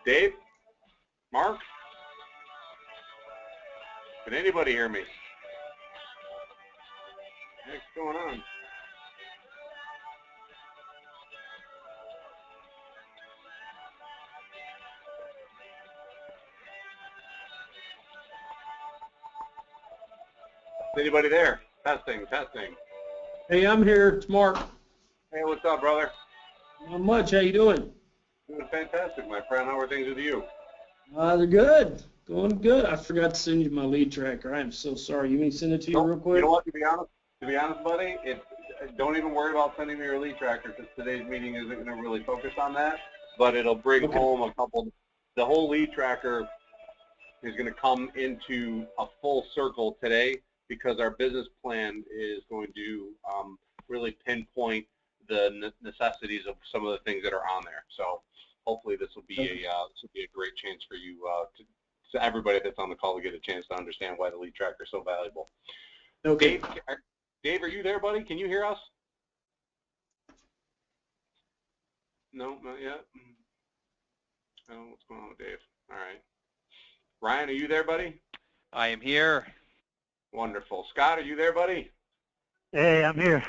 Dave? Mark? Can anybody hear me? What's going on? Is anybody there? Testing, testing. Hey, I'm here. It's Mark. Hey, what's up, brother? Not much. How you doing? Doing fantastic, my friend. How are things with you? They're good. Going good. I forgot to send you my lead tracker. I am so sorry. You want me to send it to you real quick? You know what? To be honest, buddy, don't even worry about sending me your lead tracker because today's meeting isn't going to really focus on that. But it'll bring home a couple. The whole lead tracker is going to come into a full circle today because our business plan is going to really pinpoint the necessities of some of the things that are on there. So hopefully this will be a great chance for you to everybody that's on the call to get a chance to understand why the lead tracker is so valuable. Okay. Dave, are you there, buddy? Can you hear us? No, not yet. I don't know what's going on with Dave. All right. Ryan, are you there, buddy? I am here. Wonderful. Scott, are you there, buddy? Hey, I'm here.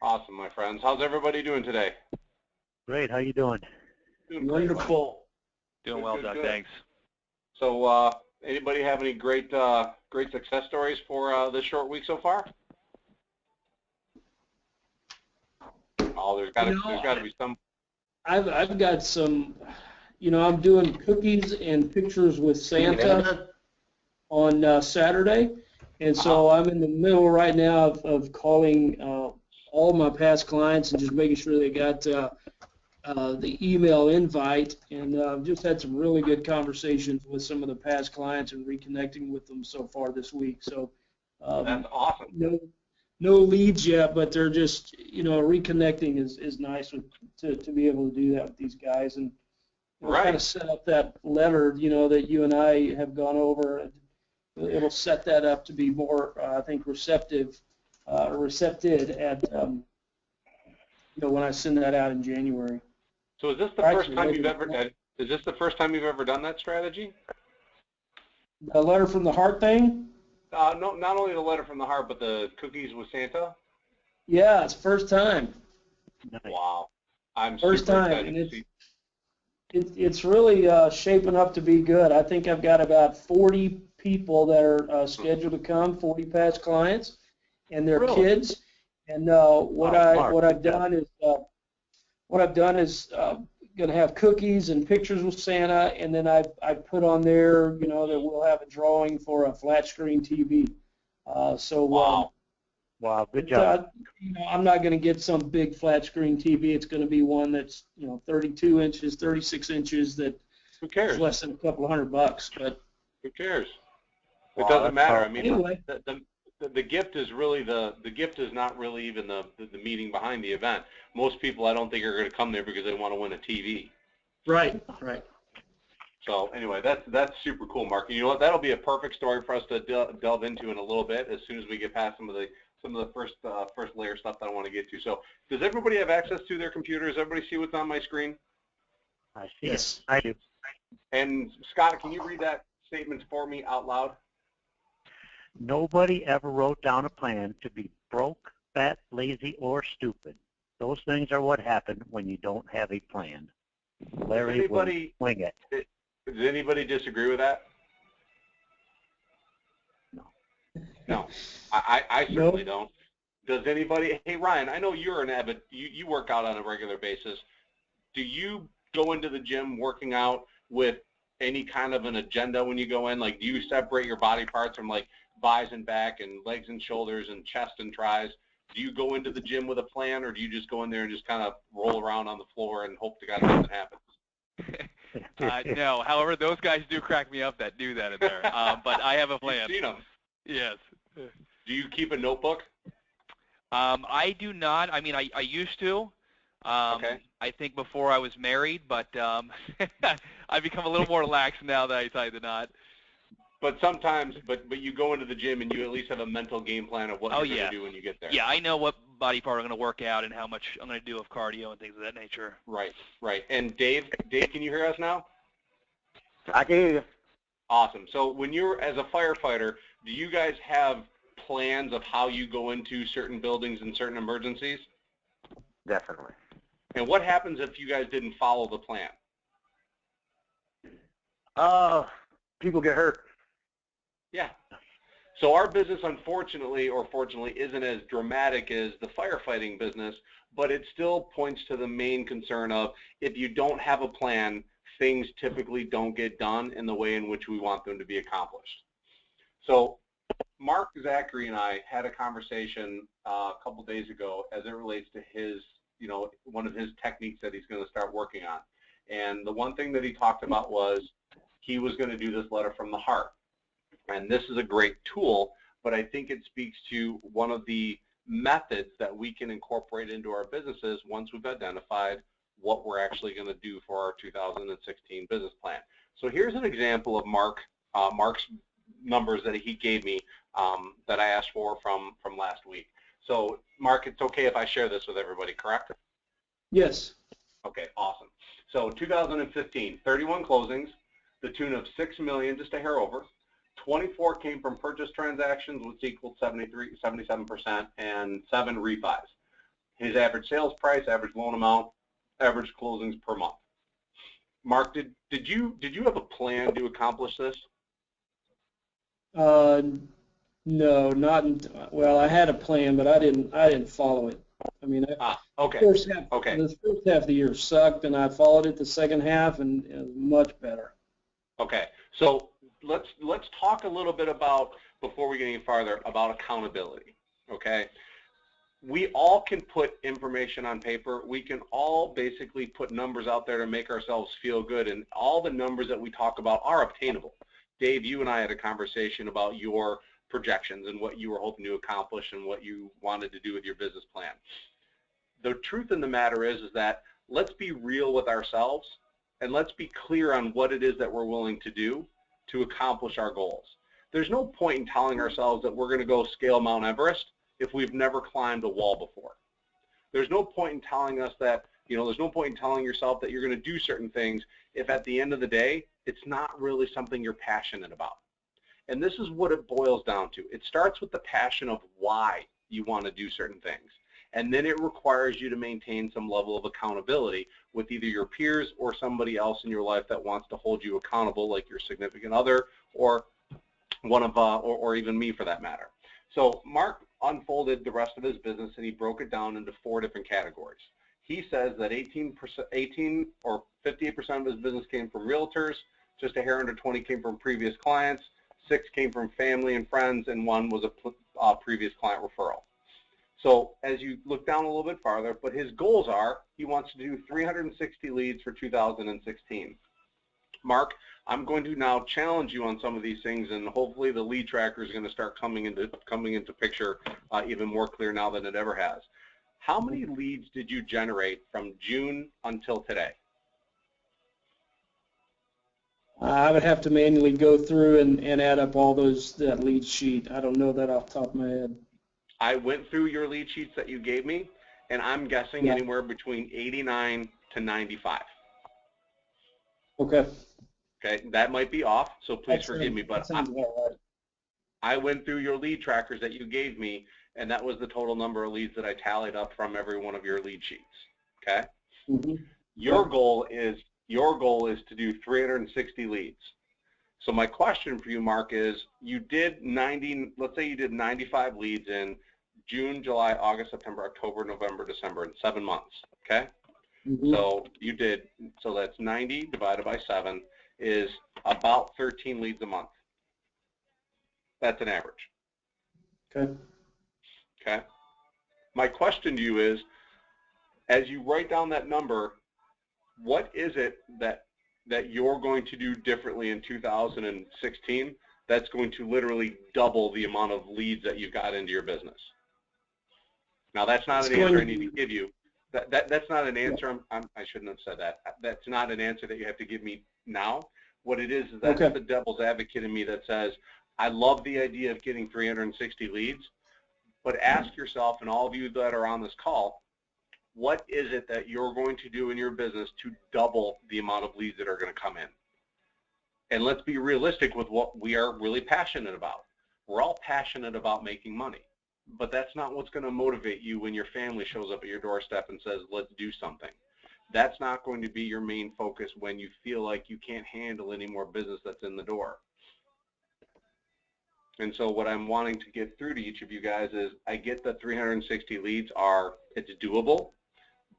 Awesome, my friends. How's everybody doing today? Great. How you doing? Doing great, Wonderful. Doing Good, well, good, Doug. good. Thanks. So, anybody have any great success stories for this short week so far? Oh, there's got to be some. I've got some. I'm doing cookies and pictures with Santa on Saturday, and so I'm in the middle right now of calling all my past clients and just making sure they got the email invite, and I've just had some really good conversations with some of the past clients and reconnecting with them so far this week. So That's awesome. No leads yet, but they're just, reconnecting is nice to be able to do that with these guys, and kind of set up that letter, that you and I have gone over. It'll set that up to be more, I think, receptive at, when I send that out in January. So is this the first time you've ever done that strategy? The letter from the heart thing? No, not only the letter from the heart, but the cookies with Santa. Yeah, it's first time. Nice. Wow, I'm First super time, excited and to see. it's really shaping up to be good. I think I've got about 40 people that are scheduled to come, 40 past clients, and their kids. And what I've done is going to have cookies and pictures with Santa, and then I put on there, that we'll have a drawing for a flat screen TV. Wow, good job. I'm not going to get some big flat screen TV. It's going to be one that's 32 inches, 36 inches. That Who cares? is less than a couple $100, but who cares? Wow, It doesn't matter. I mean, anyway. the gift is really the gift is not really even the meeting behind the event. Most people, I don't think, are going to come there because they want to win a TV. Right. So anyway, that's super cool, Mark. You know what? That'll be a perfect story for us to delve into in a little bit as soon as we get past some of the first layer stuff that I want to get to. So does everybody have access to their computers? Everybody see what's on my screen? I see Yes. it. I do. And Scott, can you read that statement for me out loud? Nobody ever wrote down a plan to be broke, fat, lazy, or stupid. Those things are what happen when you don't have a plan. Larry will wing it. Does anybody disagree with that? No, I certainly don't. Does anybody? Hey, Ryan, I know you're an avid. You work out on a regular basis. Do you go into the gym working out with any kind of an agenda when you go in? Like, do you separate your body parts from like thighs and back and legs and shoulders and chest and tries? Do you go into the gym with a plan, or do you just go in there and just kind of roll around on the floor and hope to God nothing happens? No. However, those guys do crack me up that do that in there. But I have a plan. You've seen them. Yes. Do you keep a notebook? I do not. I mean, I used to. Okay. I think before I was married, but I've become a little more relaxed now that I decided to not. But sometimes, but you go into the gym and you at least have a mental game plan of what you're going to do when you get there. Yeah, I know what body part I'm going to work out and how much I'm going to do of cardio and things of that nature. Right. And Dave, can you hear us now? I can hear you. Awesome. So when you're, as a firefighter, do you guys have plans of how you go into certain buildings and certain emergencies? Definitely. And what happens if you guys didn't follow the plan? People get hurt. Yeah. So our business, unfortunately, or fortunately, isn't as dramatic as the firefighting business, but it still points to the main concern of if you don't have a plan, things typically don't get done in the way in which we want them to be accomplished. So Mark Zachary and I had a conversation a couple days ago as it relates to his, one of his techniques that he's going to start working on. And the one thing that he talked about was he was going to do this letter from the heart. And this is a great tool, but I think it speaks to one of the methods that we can incorporate into our businesses once we've identified what we're actually going to do for our 2016 business plan. So here's an example of Mark's numbers that he gave me that I asked for from last week. So Mark, it's okay if I share this with everybody, correct? Yes. Okay, awesome. So 2015, 31 closings, the tune of $6 million, just a hair over. 24 came from purchase transactions, which equaled 77%, and 7 refis. His average sales price, average loan amount, average closings per month. Mark, did you have a plan to accomplish this? No, well, I had a plan, but I didn't follow it. I mean, okay. The first half of the year sucked, and I followed it the second half, and it was much better. Okay, so let's talk a little bit about, before we get any farther, about accountability. Okay, we all can put information on paper. We can all basically put numbers out there to make ourselves feel good, and all the numbers that we talk about are obtainable. Dave, you and I had a conversation about your projections and what you were hoping to accomplish and what you wanted to do with your business plan. The truth in the matter is that let's be real with ourselves and let's be clear on what it is that we're willing to do to accomplish our goals. There's no point in telling ourselves that we're going to go scale Mount Everest if we've never climbed a wall before. There's no point in telling us that, there's no point in telling yourself that you're going to do certain things if at the end of the day, it's not really something you're passionate about. And this is what it boils down to. It starts with the passion of why you want to do certain things. And then it requires you to maintain some level of accountability with either your peers or somebody else in your life that wants to hold you accountable, like your significant other or one of, or even me for that matter. So Mark unfolded the rest of his business and he broke it down into 4 different categories. He says that 18 or 58% of his business came from realtors, just a hair under 20 came from previous clients, 6 came from family and friends, and 1 was a previous client referral. So as you look down a little bit farther, but his goals are, he wants to do 360 leads for 2016. Mark, I'm going to now challenge you on some of these things, and hopefully the lead tracker is going to start coming into picture even more clear now than it ever has. How many leads did you generate from June until today? I would have to manually go through and add up all that lead sheet. I don't know that off the top of my head. I went through your lead sheets that you gave me, and I'm guessing anywhere between 89 to 95. Okay. Okay, that might be off, so please forgive me, but right. I went through your lead trackers that you gave me, and that was the total number of leads that I tallied up from every one of your lead sheets. Okay. Mm-hmm. Your goal is to do 360 leads. So my question for you, Mark, is you did 90. Let's say you did 95 leads in June, July, August, September, October, November, December, in 7 months. Okay. Mm-hmm. So you did. So that's 90 divided by 7 is about 13 leads a month. That's an average. Okay. Okay. My question to you is, as you write down that number, what is it that you're going to do differently in 2016 that's going to literally double the amount of leads that you've got into your business? Now, that's not an answer I need to give you. That's not an answer. I shouldn't have said that. That's not an answer that you have to give me now. What it is that's the devil's advocate in me that says, I love the idea of getting 360 leads, but ask yourself, and all of you that are on this call, what is it that you're going to do in your business to double the amount of leads that are going to come in? And let's be realistic with what we are really passionate about. We're all passionate about making money, but that's not what's going to motivate you when your family shows up at your doorstep and says, let's do something. That's not going to be your main focus when you feel like you can't handle any more business that's in the door. And so what I'm wanting to get through to each of you guys is, I get that 360 leads it's doable,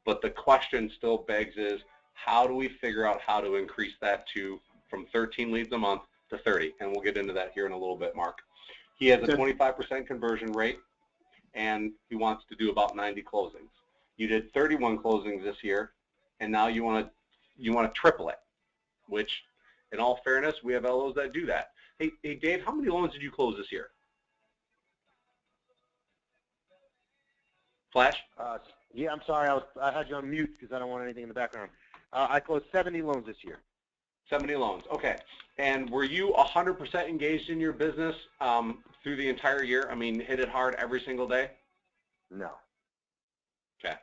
but the question still begs is, how do we figure out how to increase that from 13 leads a month to 30? And we'll get into that here in a little bit, Mark. He has a 25% conversion rate, and he wants to do about 90 closings. You did 31 closings this year, and now you want to triple it, which, in all fairness, we have LOs that do that. Hey, Dave, how many loans did you close this year? Flash? Yeah, I'm sorry. I had you on mute because I don't want anything in the background. I closed 70 loans this year. 70 loans. Okay. And were you 100% engaged in your business through the entire year? I mean, hit it hard every single day? No. Okay.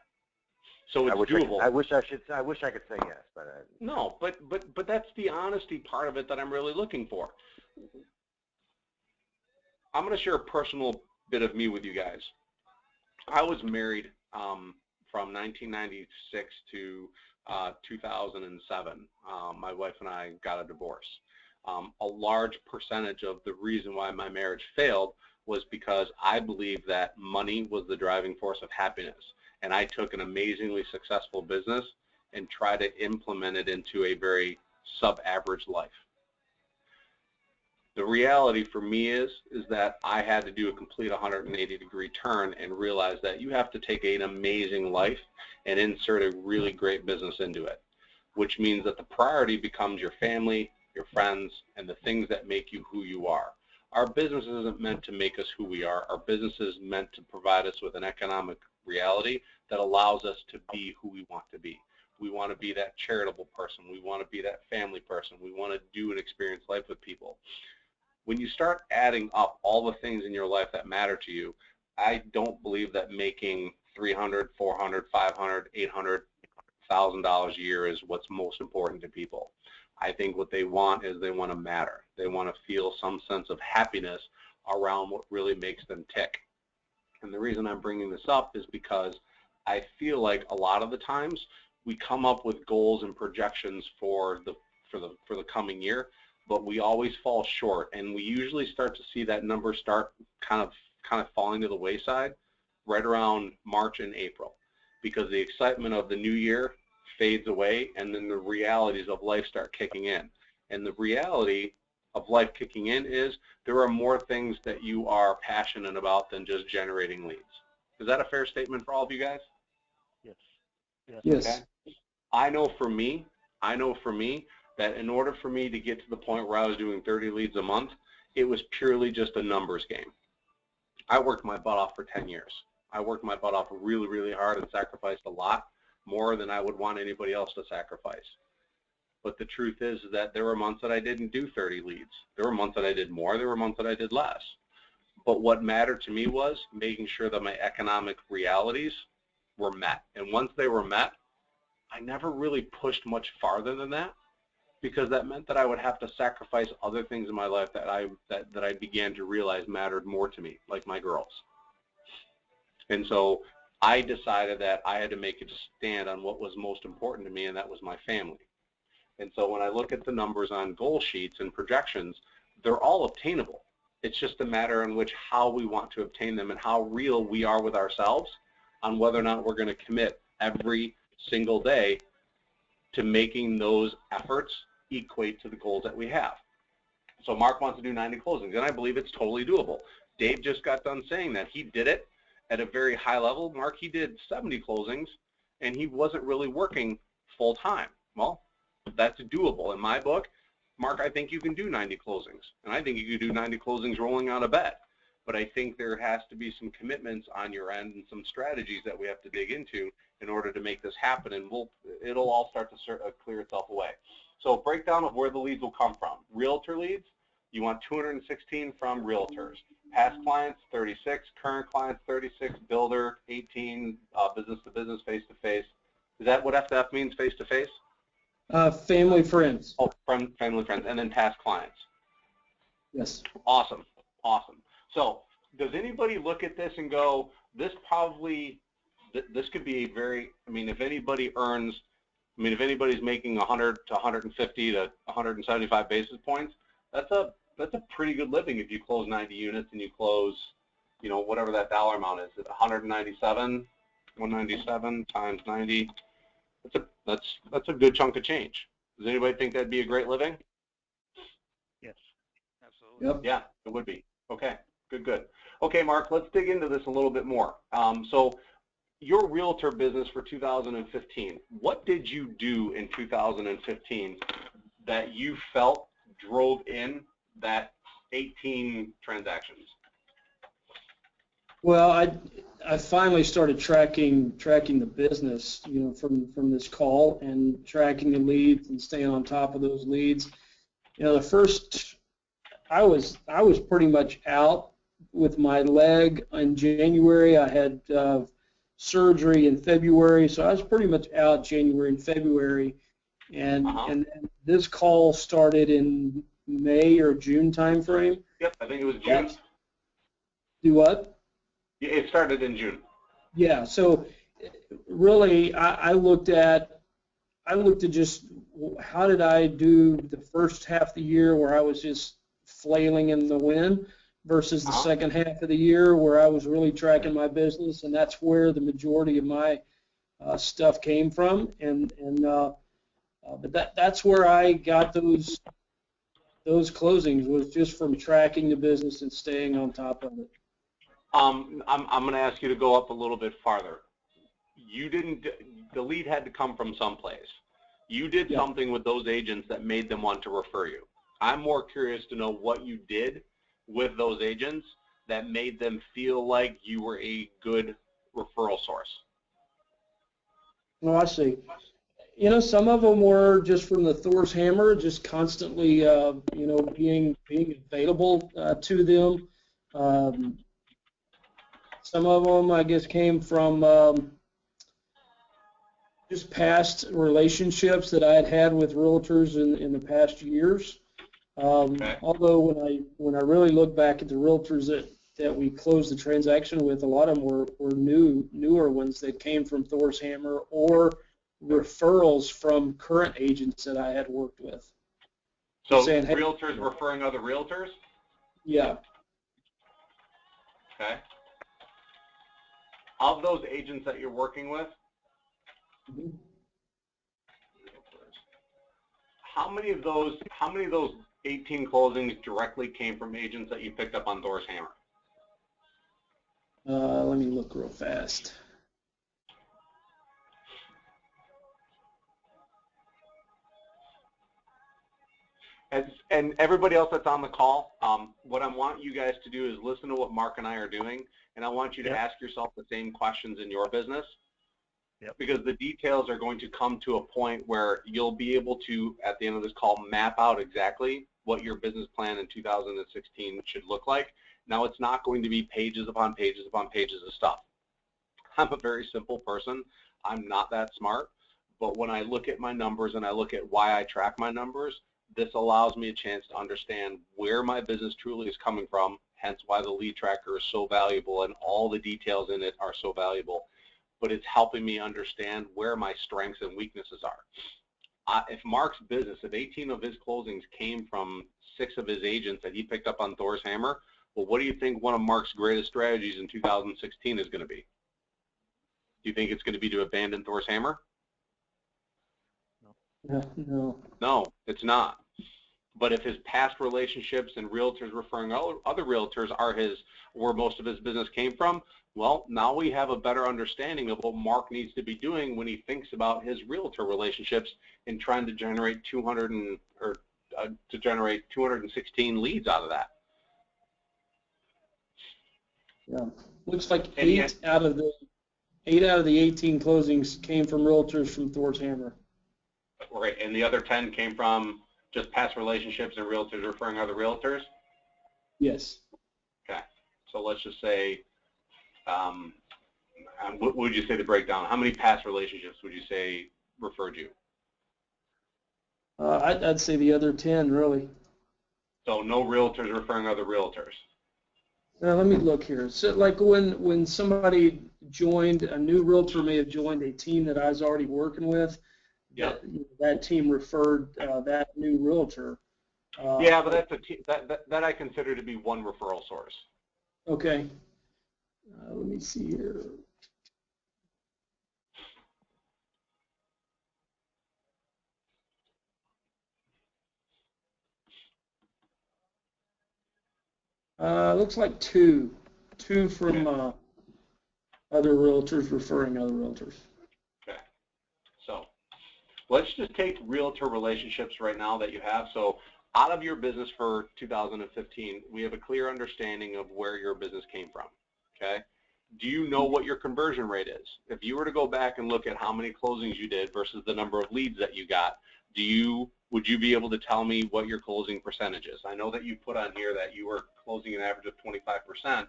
So it's doable. I wish I could say yes, but no. But that's the honesty part of it that I'm really looking for. I'm going to share a personal bit of me with you guys. I was married from 1996 to 2007. My wife and I got a divorce. A large percentage of the reason why my marriage failed was because I believed that money was the driving force of happiness. And I took an amazingly successful business and tried to implement it into a very sub-average life. The reality for me is that I had to do a complete 180-degree turn and realize that you have to take an amazing life and insert a really great business into it, which means that the priority becomes your family, your friends, and the things that make you who you are. Our business isn't meant to make us who we are. Our business is meant to provide us with an economic reality that allows us to be who we want to be. We want to be that charitable person. We want to be that family person. We want to do and experience life with people. When you start adding up all the things in your life that matter to you, I don't believe that making $300, $400, $500, $800,000 a year is what's most important to people. I think what they want is they want to matter. They want to feel some sense of happiness around what really makes them tick. And the reason I'm bringing this up is because I feel like a lot of the times we come up with goals and projections for the coming year, but we always fall short, and we usually start to see that number start kind of falling to the wayside right around March and April, because the excitement of the new year fades away, and then the realities of life start kicking in. And the reality of life kicking in is there are more things that you are passionate about than just generating leads. Is that a fair statement for all of you guys? Yes. Yes. Okay. I know for me that in order for me to get to the point where I was doing 30 leads a month, it was purely just a numbers game. I worked my butt off for 10 years. I worked my butt off really, really hard and sacrificed a lot, more than I would want anybody else to sacrifice. But the truth is that there were months that I didn't do 30 leads. There were months that I did more. There were months that I did less. But what mattered to me was making sure that my economic realities were met. And once they were met, I never really pushed much farther than that, because that meant that I would have to sacrifice other things in my life that I began to realize mattered more to me, like my girls. And so I decided that I had to make a stand on what was most important to me, and that was my family. And so when I look at the numbers on goal sheets and projections, they're all obtainable. It's just a matter in which how we want to obtain them and how real we are with ourselves on whether or not we're going to commit every single day to making those efforts equate to the goals that we have. So Mark wants to do 90 closings, and I believe it's totally doable. Dave just got done saying that he did it at a very high level. Mark, he did 70 closings, and he wasn't really working full time. Well, that's doable in my book. Mark, I think you can do 90 closings, and I think you can do 90 closings rolling out of bed. But I think there has to be some commitments on your end and some strategies that we have to dig into in order to make this happen, and it'll all start to clear itself away. So breakdown of where the leads will come from. Realtor leads, you want 216 from realtors. Past clients, 36. Current clients, 36. Builder, 18. Business to business, face to face. Is that what FTF means, face to face? Family, friends. Oh, family, friends, and then past clients. Yes. Awesome, awesome. So does anybody look at this and go, this could be a very, I mean, if anybody's making 100 to 150 to 175 basis points, that's a pretty good living if you close 90 units and you close, you know, whatever that dollar amount is, 197 times 90. That's a good chunk of change. Does anybody think that'd be a great living? Yes. Absolutely. Yep. Yeah, it would be. Okay, good. Okay, Mark, let's dig into this a little bit more. So your realtor business for 2015, what did you do in 2015 that you felt drove in that 18 transactions? Well, I finally started tracking the business, you know, from this call, and tracking the leads and staying on top of those leads. You know, the first, I was pretty much out with my leg in January. I had surgery in February, so I was pretty much out January and February, and this call started in May or June timeframe. Yep, I think it was June. Do what? It started in June. Yeah, so really I looked at just how did I do the first half of the year where I was just flailing in the wind versus the second half of the year where I was really tracking my business, and that's where the majority of my stuff came from, but that's where I got those closings, was just from tracking the business and staying on top of it. I'm going to ask you to go up a little bit farther. The lead had to come from someplace. You did something with those agents that made them want to refer you. I'm more curious to know what you did with those agents that made them feel like you were a good referral source. Oh, I see. You know, some of them were just from the Thor's Hammer, just constantly, you know, being available to them. Some of them, I guess, came from just past relationships that I had had with realtors in the past years. Although when I really look back at the realtors that we closed the transaction with, a lot of them were newer ones that came from Thor's Hammer or referrals from current agents that I had worked with. So saying, hey, realtors referring other realtors? Yeah. Okay. Of those agents that you're working with, how many of those 18 closings directly came from agents that you picked up on Thor's Hammer? Let me look real fast. And everybody else that's on the call, what I want you guys to do is listen to what Mark and I are doing, and I want you to ask yourself the same questions in your business, because the details are going to come to a point where you'll be able to, at the end of this call, map out exactly what your business plan in 2016 should look like. Now, it's not going to be pages upon pages upon pages of stuff. I'm a very simple person. I'm not that smart, but when I look at my numbers and I look at why I track my numbers, this allows me a chance to understand where my business truly is coming from, hence why the lead tracker is so valuable and all the details in it are so valuable. But it's helping me understand where my strengths and weaknesses are. If Mark's business, if 18 of his closings came from 6 of his agents that he picked up on Thor's Hammer, well, what do you think one of Mark's greatest strategies in 2016 is going to be? Do you think it's going to be to abandon Thor's Hammer? No. No, it's not. But if his past relationships and realtors referring other realtors are where most of his business came from, well, now we have a better understanding of what Mark needs to be doing when he thinks about his realtor relationships and trying to generate 216 leads out of that. Yeah, looks like 8 out of the 18 closings came from realtors from Thor's Hammer. Right, and the other 10 came from just past relationships and realtors referring other realtors? Yes. Okay, so let's just say, what would you say the breakdown? How many past relationships would you say referred you? I'd say the other 10, really. So no realtors referring other realtors. Let me look here. So like when somebody joined, a new realtor may have joined a team that I was already working with, Yep. that team referred that new realtor. Yeah, but that's that I consider to be one referral source. Okay. Let me see here. Looks like two from other realtors referring other realtors. Okay. So let's just take realtor relationships right now that you have. So out of your business for 2015, we have a clear understanding of where your business came from. Okay. Do you know what your conversion rate is? If you were to go back and look at how many closings you did versus the number of leads that you got, would you be able to tell me what your closing percentage is? I know that you put on here that you were closing an average of 25%,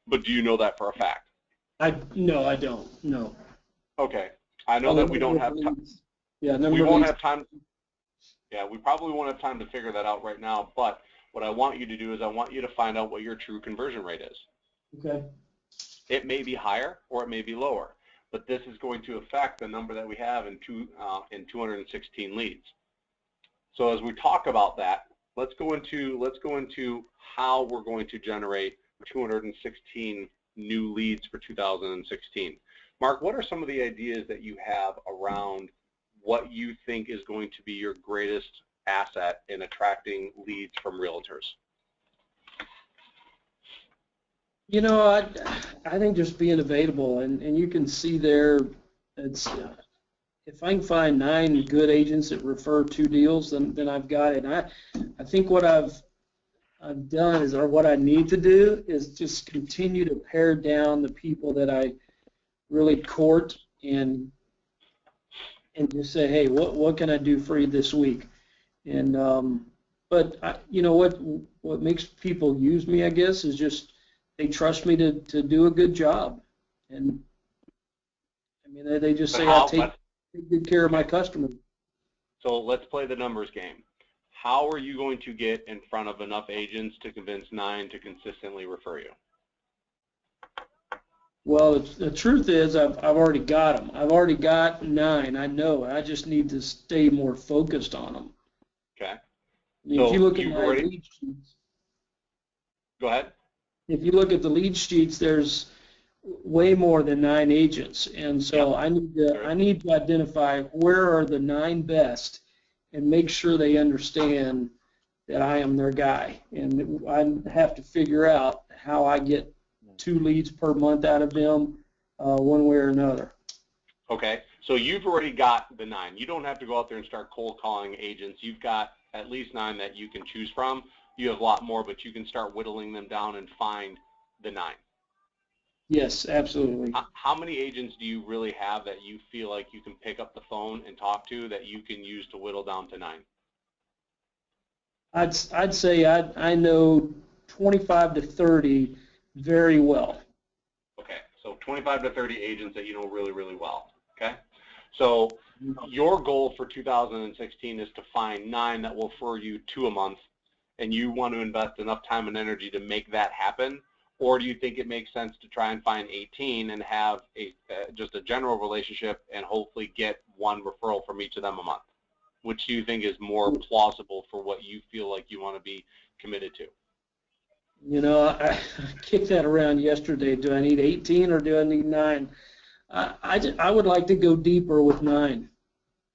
but do you know that for a fact? No, I don't. No. Okay. I know that we don't have time. Yeah, we won't have time. Yeah, we probably won't have time to figure that out right now, but what I want you to do is I want you to find out what your true conversion rate is. Okay. It may be higher or it may be lower, but this is going to affect the number that we have in 216 leads. So as we talk about that, let's go into how we're going to generate 216 new leads for 2016. Mark, what are some of the ideas that you have around what you think is going to be your greatest asset in attracting leads from realtors? You know, I think just being available, and you can see there, it's if I can find 9 good agents that refer 2 deals, then I've got it. And I think what I've done is, or what I need to do is just continue to pare down the people that I really court and just say, hey, what can I do for you this week? And but you know what makes people use me, I guess, is just they trust me to do a good job. And I mean, they just say I take good care of my customers. So let's play the numbers game. How are you going to get in front of enough agents to convince 9 to consistently refer you? Well, the truth is I've already got them. I've already got 9. I know. I just need to stay more focused on them. Okay. I mean, So if you look at my lead sheets. Go ahead. If you look at the lead sheets, there's way more than 9 agents, and so Yep. I need to identify where are the 9 best and make sure they understand that I am their guy, and I have to figure out how I get 2 leads per month out of them, one way or another. Okay, so you've already got the 9. You don't have to go out there and start cold calling agents. You've got at least 9 that you can choose from. You have a lot more, but you can start whittling them down and find the 9. Yes, absolutely. How many agents do you really have that you feel like you can pick up the phone and talk to that you can use to whittle down to 9? I'd say I know 25 to 30 very well. Okay, so 25 to 30 agents that you know really, really well. Okay, so your goal for 2016 is to find 9 that will refer you 2 a month, and you want to invest enough time and energy to make that happen? Or do you think it makes sense to try and find 18 and have just a general relationship and hopefully get 1 referral from each of them a month? Which do you think is more plausible for what you feel like you want to be committed to? You know, I kicked that around yesterday. Do I need 18 or do I need 9? I would like to go deeper with 9.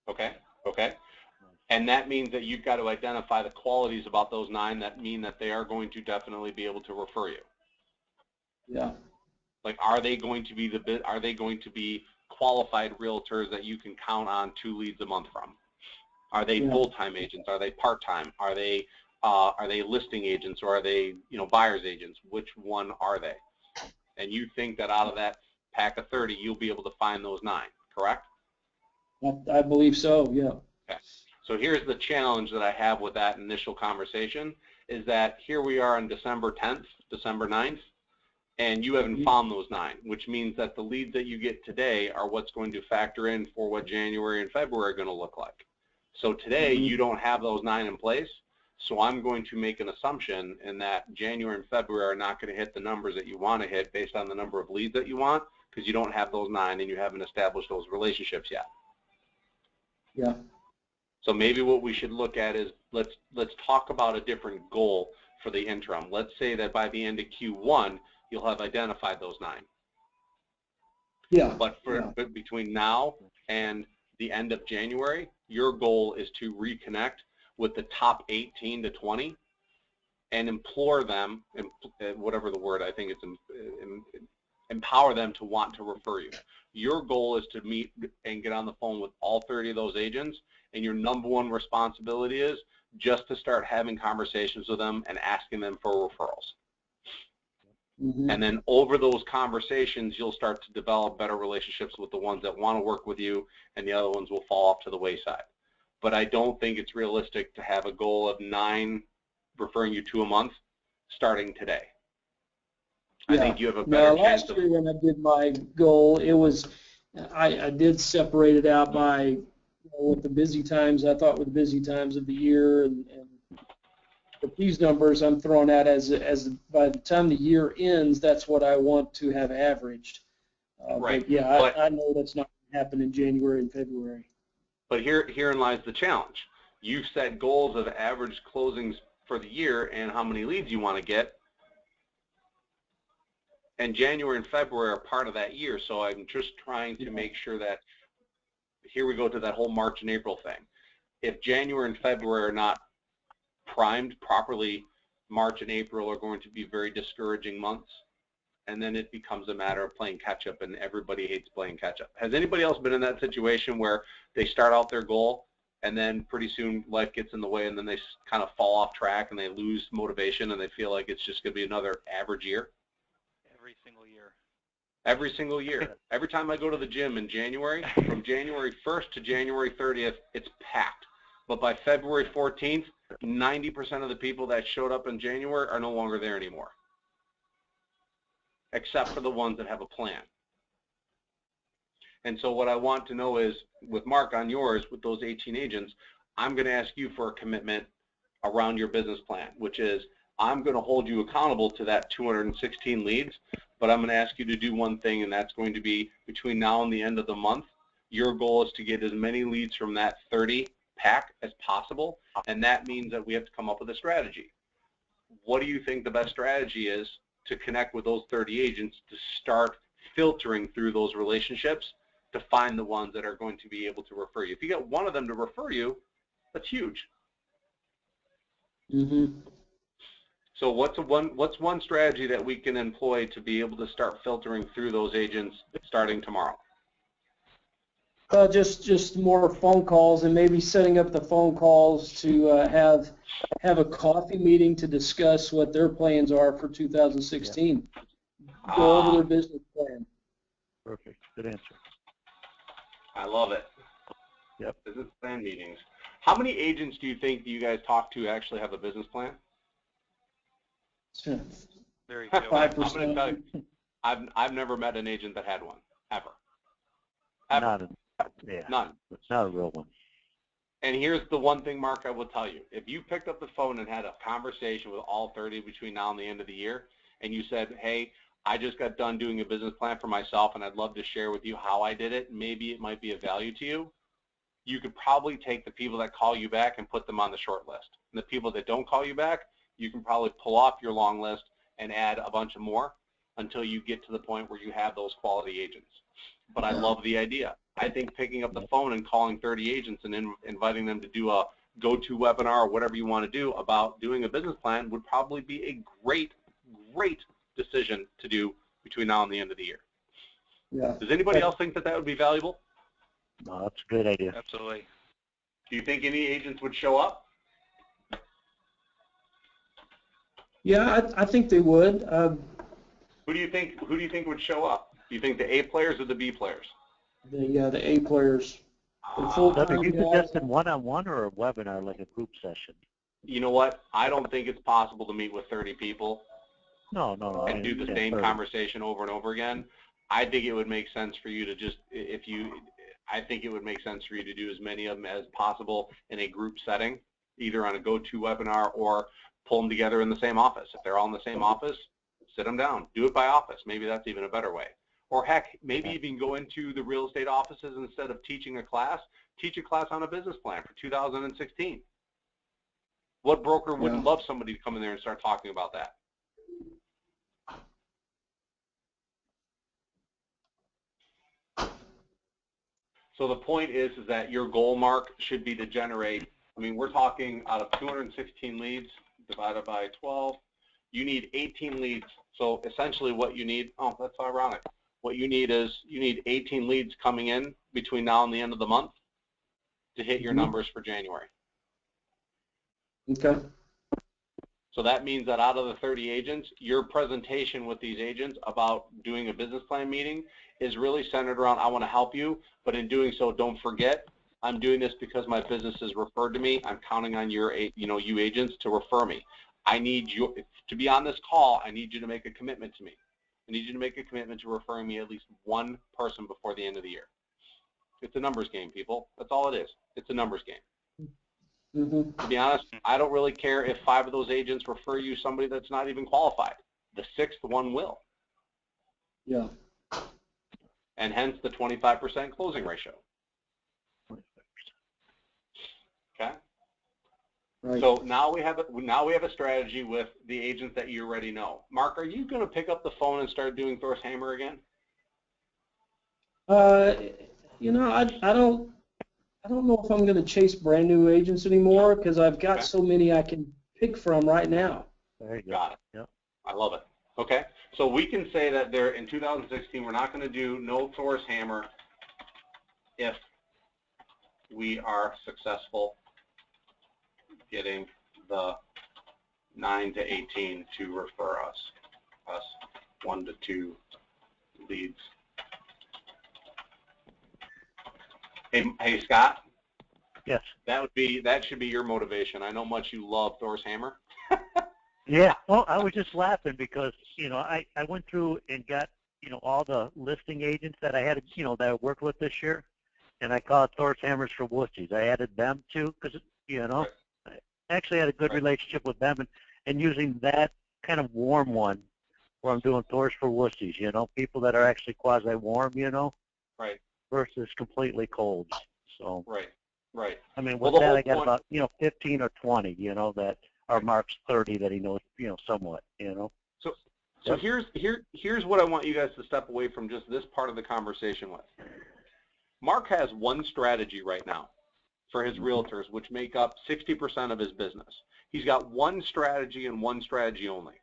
Okay, okay. And that means that you've got to identify the qualities about those 9 that mean that they are going to definitely be able to refer you. Yeah. Like, are they going to be qualified realtors that you can count on 2 leads a month from? Are they full-time agents? Are they part-time? Are they listing agents, or are they, buyer's agents? Which one are they? And you think that out of that pack of 30, you'll be able to find those 9, correct? I believe so, yeah. Okay. So here's the challenge that I have with that initial conversation, is that here we are on December 10th, December 9th, and you haven't found those 9, which means that the leads that you get today are what's going to factor in for what January and February are going to look like. So today you don't have those 9 in place. So I'm going to make an assumption in that January and February are not going to hit the numbers that you want to hit based on the number of leads that you want, because you don't have those 9 and you haven't established those relationships yet. Yeah. So maybe what we should look at is let's talk about a different goal for the interim. Let's say that by the end of Q1 you'll have identified those 9. Yeah. But but between now and the end of January, your goal is to reconnect with the top 18 to 20 and implore them, whatever the word, I think it's empower them to want to refer you. Your goal is to meet and get on the phone with all 30 of those agents, and your number one responsibility is just to start having conversations with them and asking them for referrals. And then over those conversations, you'll start to develop better relationships with the ones that want to work with you, and the other ones will fall off to the wayside. But I don't think it's realistic to have a goal of 9 referring you to a month starting today. Yeah. I think you have a better chance last year when I did my goal, it was, I did separate it out by what the busy times I thought were the busy times of the year, and but these numbers I'm throwing out as by the time the year ends, that's what I want to have averaged. Right. But yeah, I know that's not going to happen in January and February. But herein lies the challenge. You've set goals of average closings for the year and how many leads you want to get. And January and February are part of that year, so I'm just trying to make sure that, here we go to that whole March and April thing. If January and February are not primed properly, March and April are going to be very discouraging months, and then it becomes a matter of playing catch-up, and everybody hates playing catch-up. Has anybody else been in that situation where they start out their goal, and then pretty soon life gets in the way, and then they kind of fall off track, and they lose motivation, and they feel like it's just going to be another average year? Every single year. Every single year. Every time I go to the gym in January, from January 1st to January 30th, it's packed. But by February 14th, 90% of the people that showed up in January are no longer there anymore, except for the ones that have a plan. And so what I want to know is, with Mark on yours, with those 18 agents, I'm going to ask you for a commitment around your business plan, which is I'm going to hold you accountable to that 216 leads, but I'm going to ask you to do one thing, and that's going to be between now and the end of the month, your goal is to get as many leads from that 30 pack as possible, and that means that we have to come up with a strategy. What do you think the best strategy is to connect with those 30 agents to start filtering through those relationships to find the ones that are going to be able to refer you? If you get one of them to refer you, that's huge. So what's one strategy that we can employ to be able to start filtering through those agents starting tomorrow? Just more phone calls, and maybe setting up the phone calls to have a coffee meeting to discuss what their plans are for 2016. Go over their business plan. Perfect. Good answer. I love it. Yep. Business plan meetings. How many agents do you think you guys talk to actually have a business plan? Very few. 5%. I'm going to tell you, I've never met an agent that had one, ever. None. It's not a real one. And here's the one thing, Mark, I will tell you. If you picked up the phone and had a conversation with all 30 between now and the end of the year, and you said, hey, I just got done doing a business plan for myself, and I'd love to share with you how I did it, maybe it might be of value to you, you could probably take the people that call you back and put them on the short list. And the people that don't call you back, you can probably pull off your long list and add a bunch of more until you get to the point where you have those quality agents. But I love the idea. I think picking up the phone and calling 30 agents and inviting them to do a go-to webinar or whatever you want to do about doing a business plan would probably be a great, great decision to do between now and the end of the year. Yeah. Does anybody else think that that would be valuable? No, that's a good idea. Absolutely. Do you think any agents would show up? Yeah, I think they would. Who do you think would show up? Do you think the A players or the B players? The A players. Are you suggesting one-on-one or a webinar, like a group session? You know what? I don't think it's possible to meet with 30 people and do the same conversation over and over again. I think it would make sense for you to just, I think it would make sense for you to do as many of them as possible in a group setting, either on a GoToWebinar or pull them together in the same office. If they're all in the same office, sit them down. Do it by office. Maybe that's even a better way. Or heck, maybe even go into the real estate offices instead of teaching a class, teach a class on a business plan for 2016. What broker wouldn't love somebody to come in there and start talking about that? So the point is that your goal, Mark, should be to generate, I mean, we're talking out of 216 leads divided by 12, you need 18 leads. So essentially what you need, oh, that's ironic. What you need is, you need 18 leads coming in between now and the end of the month to hit your numbers for January. Okay. So that means that out of the 30 agents, your presentation with these agents about doing a business plan meeting is really centered around, I want to help you, but in doing so, don't forget, I'm doing this because my business is referred to me. I'm counting on your, you agents to refer me. I need you to be on this call. I need you to make a commitment to me. I need you to make a commitment to referring me at least one person before the end of the year. It's a numbers game, people. That's all it is. It's a numbers game. To be honest, I don't really care if 5 of those agents refer you somebody that's not even qualified. The 6th one will. Yeah. And hence the 25% closing ratio. Okay. Right. So now we have a strategy with the agents that you already know. Mark, are you going to pick up the phone and start doing Thor's Hammer again? You know, I don't know if I'm going to chase brand new agents anymore because I've got so many I can pick from right now. Very good. Got it. Yep. I love it. Okay. So we can say that there in 2016 we're not going to do no Thor's Hammer if we are successful getting the 9 to 18 to refer us 1 to 2 leads. Hey Scott. Yes. That should be your motivation. I know much you love Thor's Hammer. Yeah. Well, I was just laughing because, I went through and got, all the listing agents that I had, that I worked with this year, and I called Thor's Hammers for Woosties. I added them too because, Right. I actually had a good relationship with them, and using that kind of warm one where I'm doing Thor's for Woosties, people that are actually quasi-warm, Right. versus completely cold. So, Right. I mean, Well, with the that, whole I got point, about, 15 or 20, that are Mark's 30 that he knows, somewhat, So here's what I want you guys to step away from just this part of the conversation with. Mark has one strategy right now for his realtors, which make up 60% of his business. He's got one strategy and one strategy only.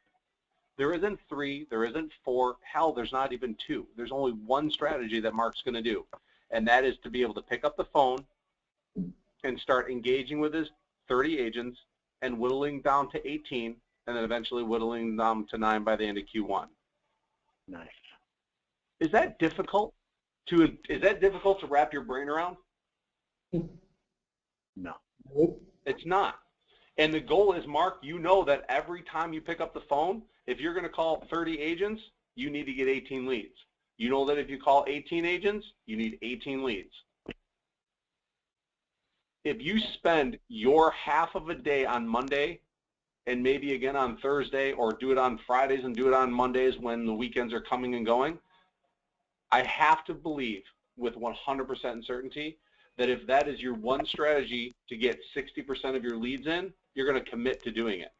There isn't 3, there isn't 4, hell, there's not even 2. There's only one strategy that Mark's going to do, and that is to be able to pick up the phone and start engaging with his 30 agents and whittling down to 18, and then eventually whittling down to 9 by the end of Q1. Nice. Is that difficult to wrap your brain around? No. It's not. And the goal is, Mark, you know that every time you pick up the phone, if you're going to call 30 agents, you need to get 18 leads. You know that if you call 18 agents, you need 18 leads. If you spend your half of a day on Monday and maybe again on Thursday, or do it on Fridays and do it on Mondays when the weekends are coming and going, I have to believe with 100% certainty that if that is your one strategy to get 60% of your leads in, you're going to commit to doing it.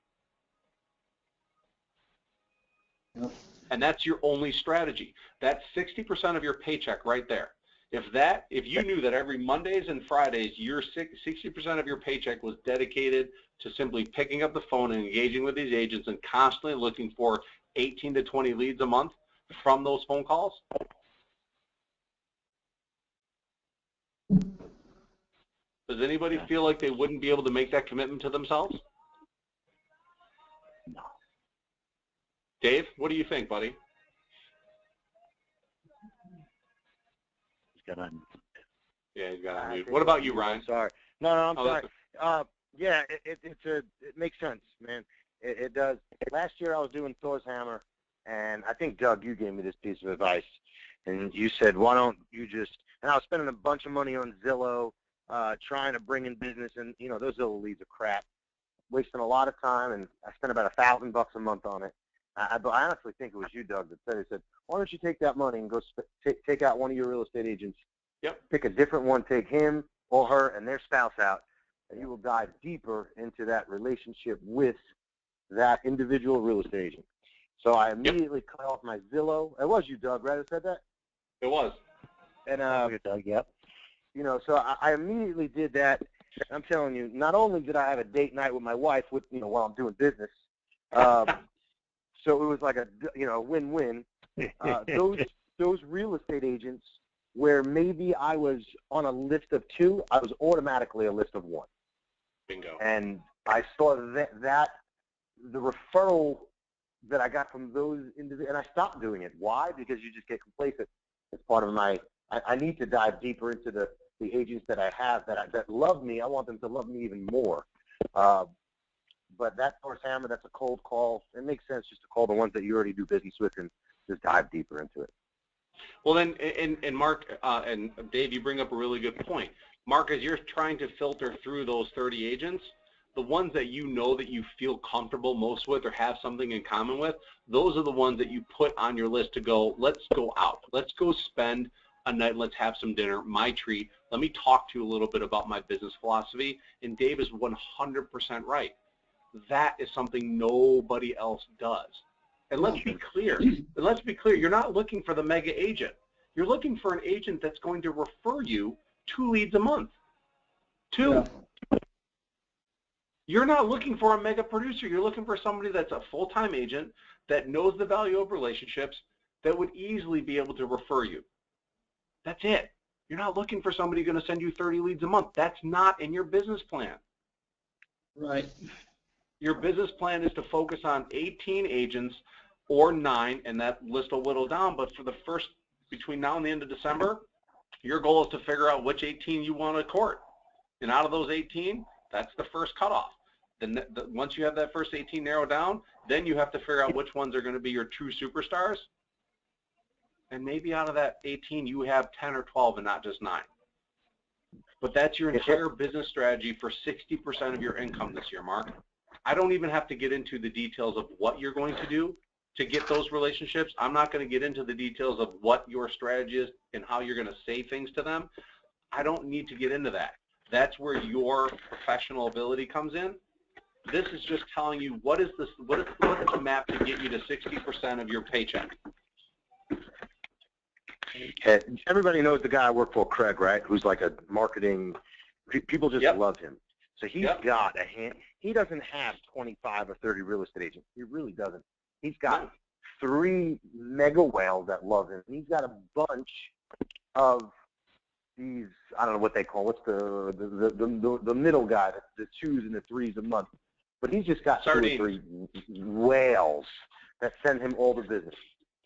Yep. And that's your only strategy. That's 60% of your paycheck right there. If you knew that every Mondays and Fridays, your 60% of your paycheck was dedicated to simply picking up the phone and engaging with these agents and constantly looking for 18 to 20 leads a month from those phone calls, does anybody feel like they wouldn't be able to make that commitment to themselves? No. Dave, what do you think, buddy? He's got on. Yeah, he's got on mute. What about you, Ryan? Sorry. No, I'm Oh, sorry. Yeah, it makes sense, man. It does. Last year I was doing Thor's Hammer, and I think, Doug, you gave me this piece of advice. And you said, why don't you just, and I was spending a bunch of money on Zillow, trying to bring in business, and those Zillow leads are crap, wasting a lot of time, and I spent about $1,000 a month on it. I honestly think it was you, Doug, that said, why don't you take that money and go take out one of your real estate agents, pick a different one, take him or her and their spouse out, and you will dive deeper into that relationship with that individual real estate agent. So I immediately cut off my Zillow. It was you, Doug, right, that said that? It was. And, Doug, yep. So I immediately did that. I'm telling you, not only did I have a date night with my wife while I'm doing business, so it was like a win-win. Those real estate agents where maybe I was on a list of 2, I was automatically a list of 1. Bingo. And I saw that the referral that I got from those individuals, and I stopped doing it. Why? Because you just get complacent. It's part of my. I need to dive deeper into the agents that I have that love me. I want them to love me even more. But that Thor's Hammer, that's a cold call. It makes sense just to call the ones that you already do business with and just dive deeper into it. Well, then, and Mark and Dave, you bring up a really good point. Mark, as you're trying to filter through those 30 agents, the ones that you know that you feel comfortable most with or have something in common with, those are the ones that you put on your list to go, let's go out. Let's go spend a night. Let's have some dinner. My treat. Let me talk to you a little bit about my business philosophy. And Dave is 100% right. That is something nobody else does. And let's be clear. You're not looking for the mega agent. You're looking for an agent that's going to refer you 2 leads a month. 2. Yeah. You're not looking for a mega producer. You're looking for somebody that's a full-time agent that knows the value of relationships that would easily be able to refer you. That's it. You're not looking for somebody going to send you 30 leads a month. That's not in your business plan. Right. Your business plan is to focus on 18 agents or 9, and that list will whittle down. But for the first, between now and the end of December, your goal is to figure out which 18 you want to court. And out of those 18, that's the first cutoff. Then once you have that first 18 narrowed down, then you have to figure out which ones are going to be your true superstars. And maybe out of that 18, you have 10 or 12 and not just 9. But that's your entire business strategy for 60% of your income this year, Mark. I don't even have to get into the details of what you're going to do to get those relationships. I'm not going to get into the details of what your strategy is and how you're going to say things to them. I don't need to get into that. That's where your professional ability comes in. This is just telling you what is the map to get you to 60% of your paycheck. Everybody knows the guy I work for, Craig, right? Who's like a marketing. People just love him. So he's got a hand. He doesn't have 25 or 30 real estate agents. He really doesn't. He's got 3 mega whales that love him. He's got a bunch of these, I don't know what they call, what's the middle guy, the 2s and the 3s a month. But he's just got 2 or 3 whales that send him all the business.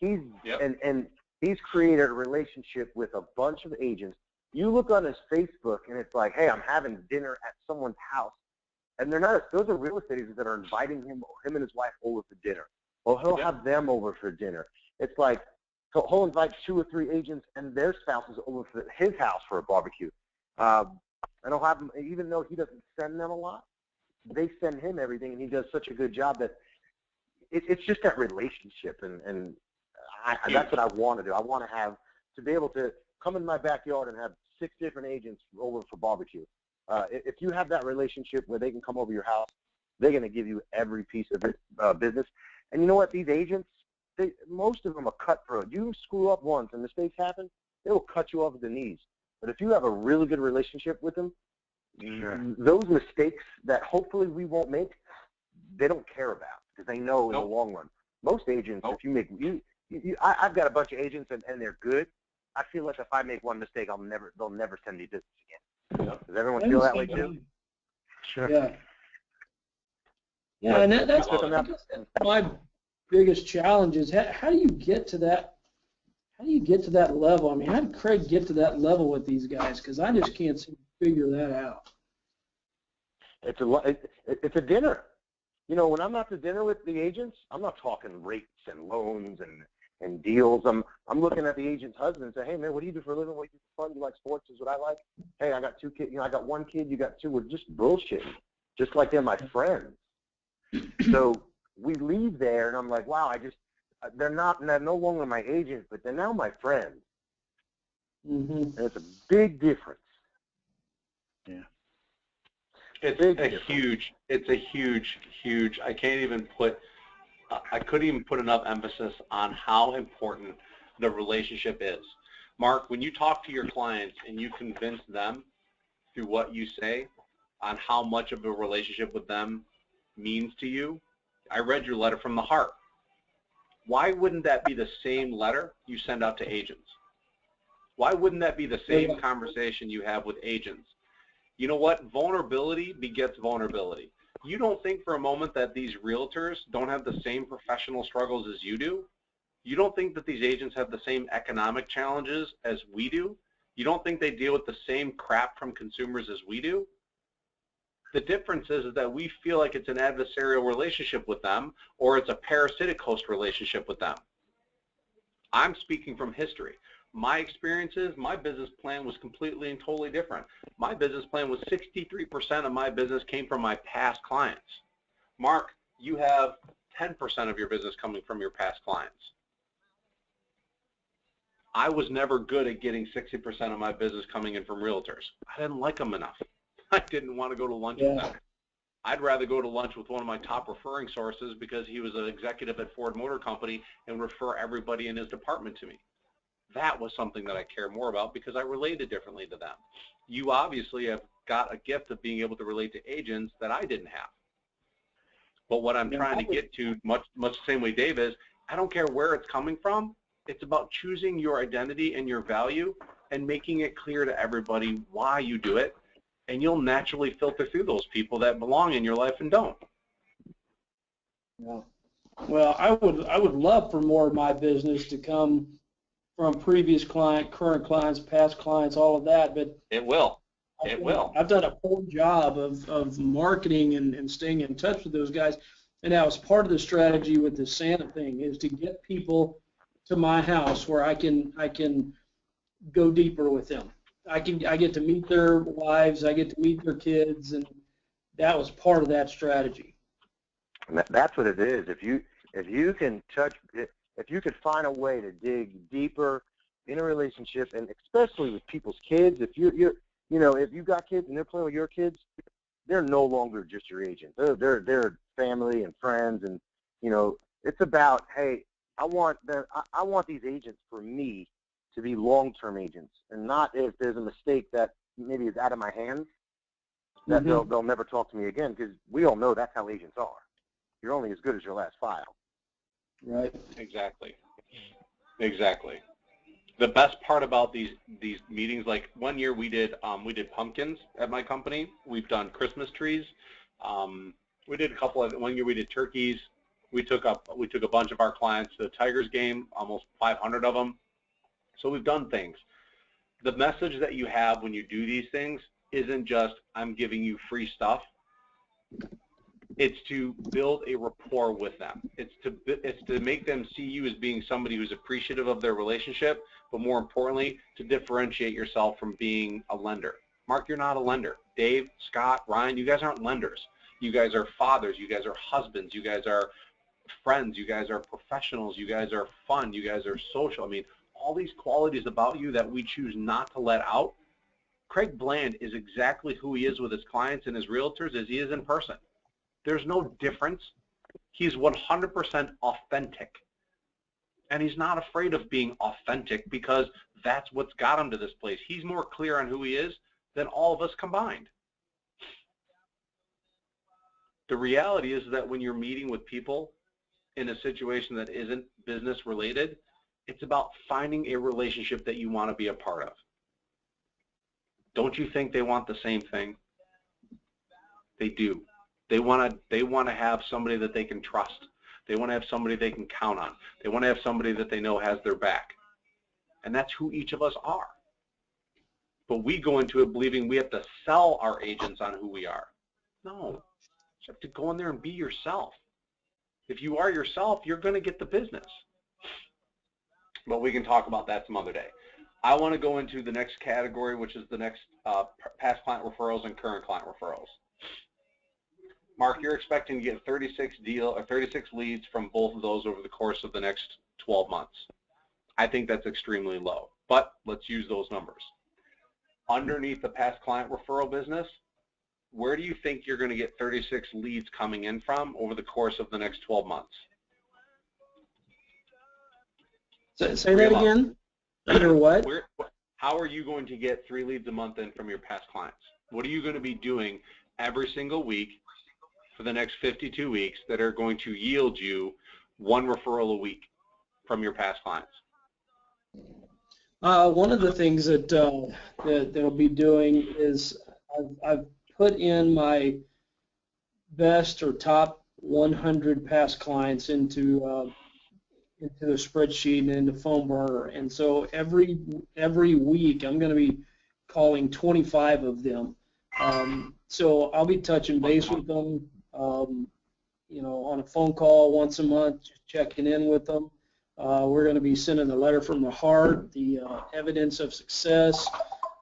And he's created a relationship with a bunch of agents. You look on his Facebook and it's like, hey, I'm having dinner at someone's house. And they're not, those are real estate agents that are inviting him and his wife over for dinner. Or he'll have them over for dinner. It's like, so he'll invite 2 or 3 agents and their spouses over for his house for a barbecue. And he'll have them, even though he doesn't send them a lot, they send him everything, and he does such a good job that it's just that relationship. And that's what I want to do. I want to be able to come in my backyard and have 6 different agents over for barbecue. If you have that relationship where they can come over your house, they're going to give you every piece of business. And you know what? These agents, most of them are cutthroat. You screw up once and mistakes happen, they will cut you off at the knees. But if you have a really good relationship with them, those mistakes that hopefully we won't make, they don't care about because they know in the long run. Most agents, if you make I've got a bunch of agents and they're good. I feel like if I make one mistake, they'll never send me business again. Does everyone feel that way too? Sure. Yeah. Yeah, and that's my biggest challenge is how do you get to that? How do you get to that level? I mean, how did Craig get to that level with these guys? Because I just can't seem to figure that out. It's a dinner. You know, when I'm at the dinner with the agents, I'm not talking rates and loans and and deals. I'm looking at the agent's husband and say, hey man, what do you do for a living? What do you do for fun? You like sports? Is what I like. Hey, I got 2 kids. I got 1 kid. You got 2. We're just bullshitting, just like they're my friends. So we leave there, and I'm like, wow, they're no longer my agents, but they're now my friends. Mm-hmm. And it's a big difference. Yeah. It's a huge, I couldn't even put enough emphasis on how important the relationship is. Mark, when you talk to your clients and you convince them through what you say on how much of a relationship with them means to you, I read your letter from the heart. Why wouldn't that be the same letter you send out to agents? Why wouldn't that be the same conversation you have with agents? You know what? Vulnerability begets vulnerability. You don't think for a moment that these realtors don't have the same professional struggles as you do? You don't think that these agents have the same economic challenges as we do? You don't think they deal with the same crap from consumers as we do? The difference is that we feel like it's an adversarial relationship with them, or it's a parasitic host relationship with them. I'm speaking from history. My experiences, my business plan was completely and totally different. My business plan was 63% of my business came from my past clients. Mark, you have 10% of your business coming from your past clients. I was never good at getting 60% of my business coming in from realtors. I didn't like them enough. I didn't want to go to lunch with them. I'd rather go to lunch with one of my top referring sources because he was an executive at Ford Motor Company and refer everybody in his department to me. That was something that I care more about because I related differently to them. You obviously have got a gift of being able to relate to agents that I didn't have. But what I'm trying to get to, much the same way Dave is, I don't care where it's coming from. It's about choosing your identity and your value and making it clear to everybody why you do it. And you'll naturally filter through those people that belong in your life and don't. Yeah. Well, I would love for more of my business to come from previous client, current clients, past clients, all of that, but it will. I've done a poor job of marketing and staying in touch with those guys, and that was part of the strategy with the Santa thing, is to get people to my house where I can go deeper with them. I get to meet their wives, I get to meet their kids, and that was part of that strategy. And that's what it is. If you can if you could find a way to dig deeper in a relationship, and especially with people's kids, if if you've got kids and they're playing with your kids, they're no longer just your agent. They're family and friends, and it's about, hey, I want these agents for me to be long-term agents, and not if there's a mistake that maybe is out of my hands, that they'll never talk to me again, because we all know that's how agents are. You're only as good as your last file. Right. Exactly. The best part about these meetings, like one year we did pumpkins at my company. We've done Christmas trees. We did a couple of, one year we did turkeys. We took a bunch of our clients to the Tigers game, almost 500 of them. So we've done things. The message that you have when you do these things isn't just, I'm giving you free stuff. It's to build a rapport with them. It's to make them see you as being somebody who's appreciative of their relationship, but more importantly, to differentiate yourself from being a lender. Mark, you're not a lender. Dave, Scott, Ryan, you guys aren't lenders. You guys are fathers. You guys are husbands. You guys are friends. You guys are professionals. You guys are fun. You guys are social. I mean, all these qualities about you that we choose not to let out. Craig Bland is exactly who he is with his clients and his realtors as he is in person. There's no difference. He's 100% authentic. And he's not afraid of being authentic because that's what's got him to this place. He's more clear on who he is than all of us combined. The reality is that when you're meeting with people in a situation that isn't business related, it's about finding a relationship that you want to be a part of. Don't you think they want the same thing? They do. They want to have somebody that they can trust. They want to have somebody they can count on. They want to have somebody that they know has their back. And that's who each of us are. But we go into it believing we have to sell our agents on who we are. No. You have to go in there and be yourself. If you are yourself, you're going to get the business. but we can talk about that some other day. I want to go into the next category, which is the next past client referrals and current client referrals. Mark, you're expecting to get 36 leads from both of those over the course of the next 12 months. I think that's extremely low, but let's use those numbers. Underneath the past client referral business, where do you think you're going to get 36 leads coming in from over the course of the next 12 months? Say that again? Or what? How are you going to get 3 leads a month in from your past clients? What are you going to be doing every single week for the next 52 weeks that are going to yield you 1 referral a week from your past clients? One of the things that I'll be doing is I've put in my best or top 100 past clients into the spreadsheet and into PhoneBurner, and so every week I'm going to be calling 25 of them. So I'll be touching base with them, you know, on a phone call once a month, just checking in with them. We're going to be sending a letter from the heart, the evidence of success,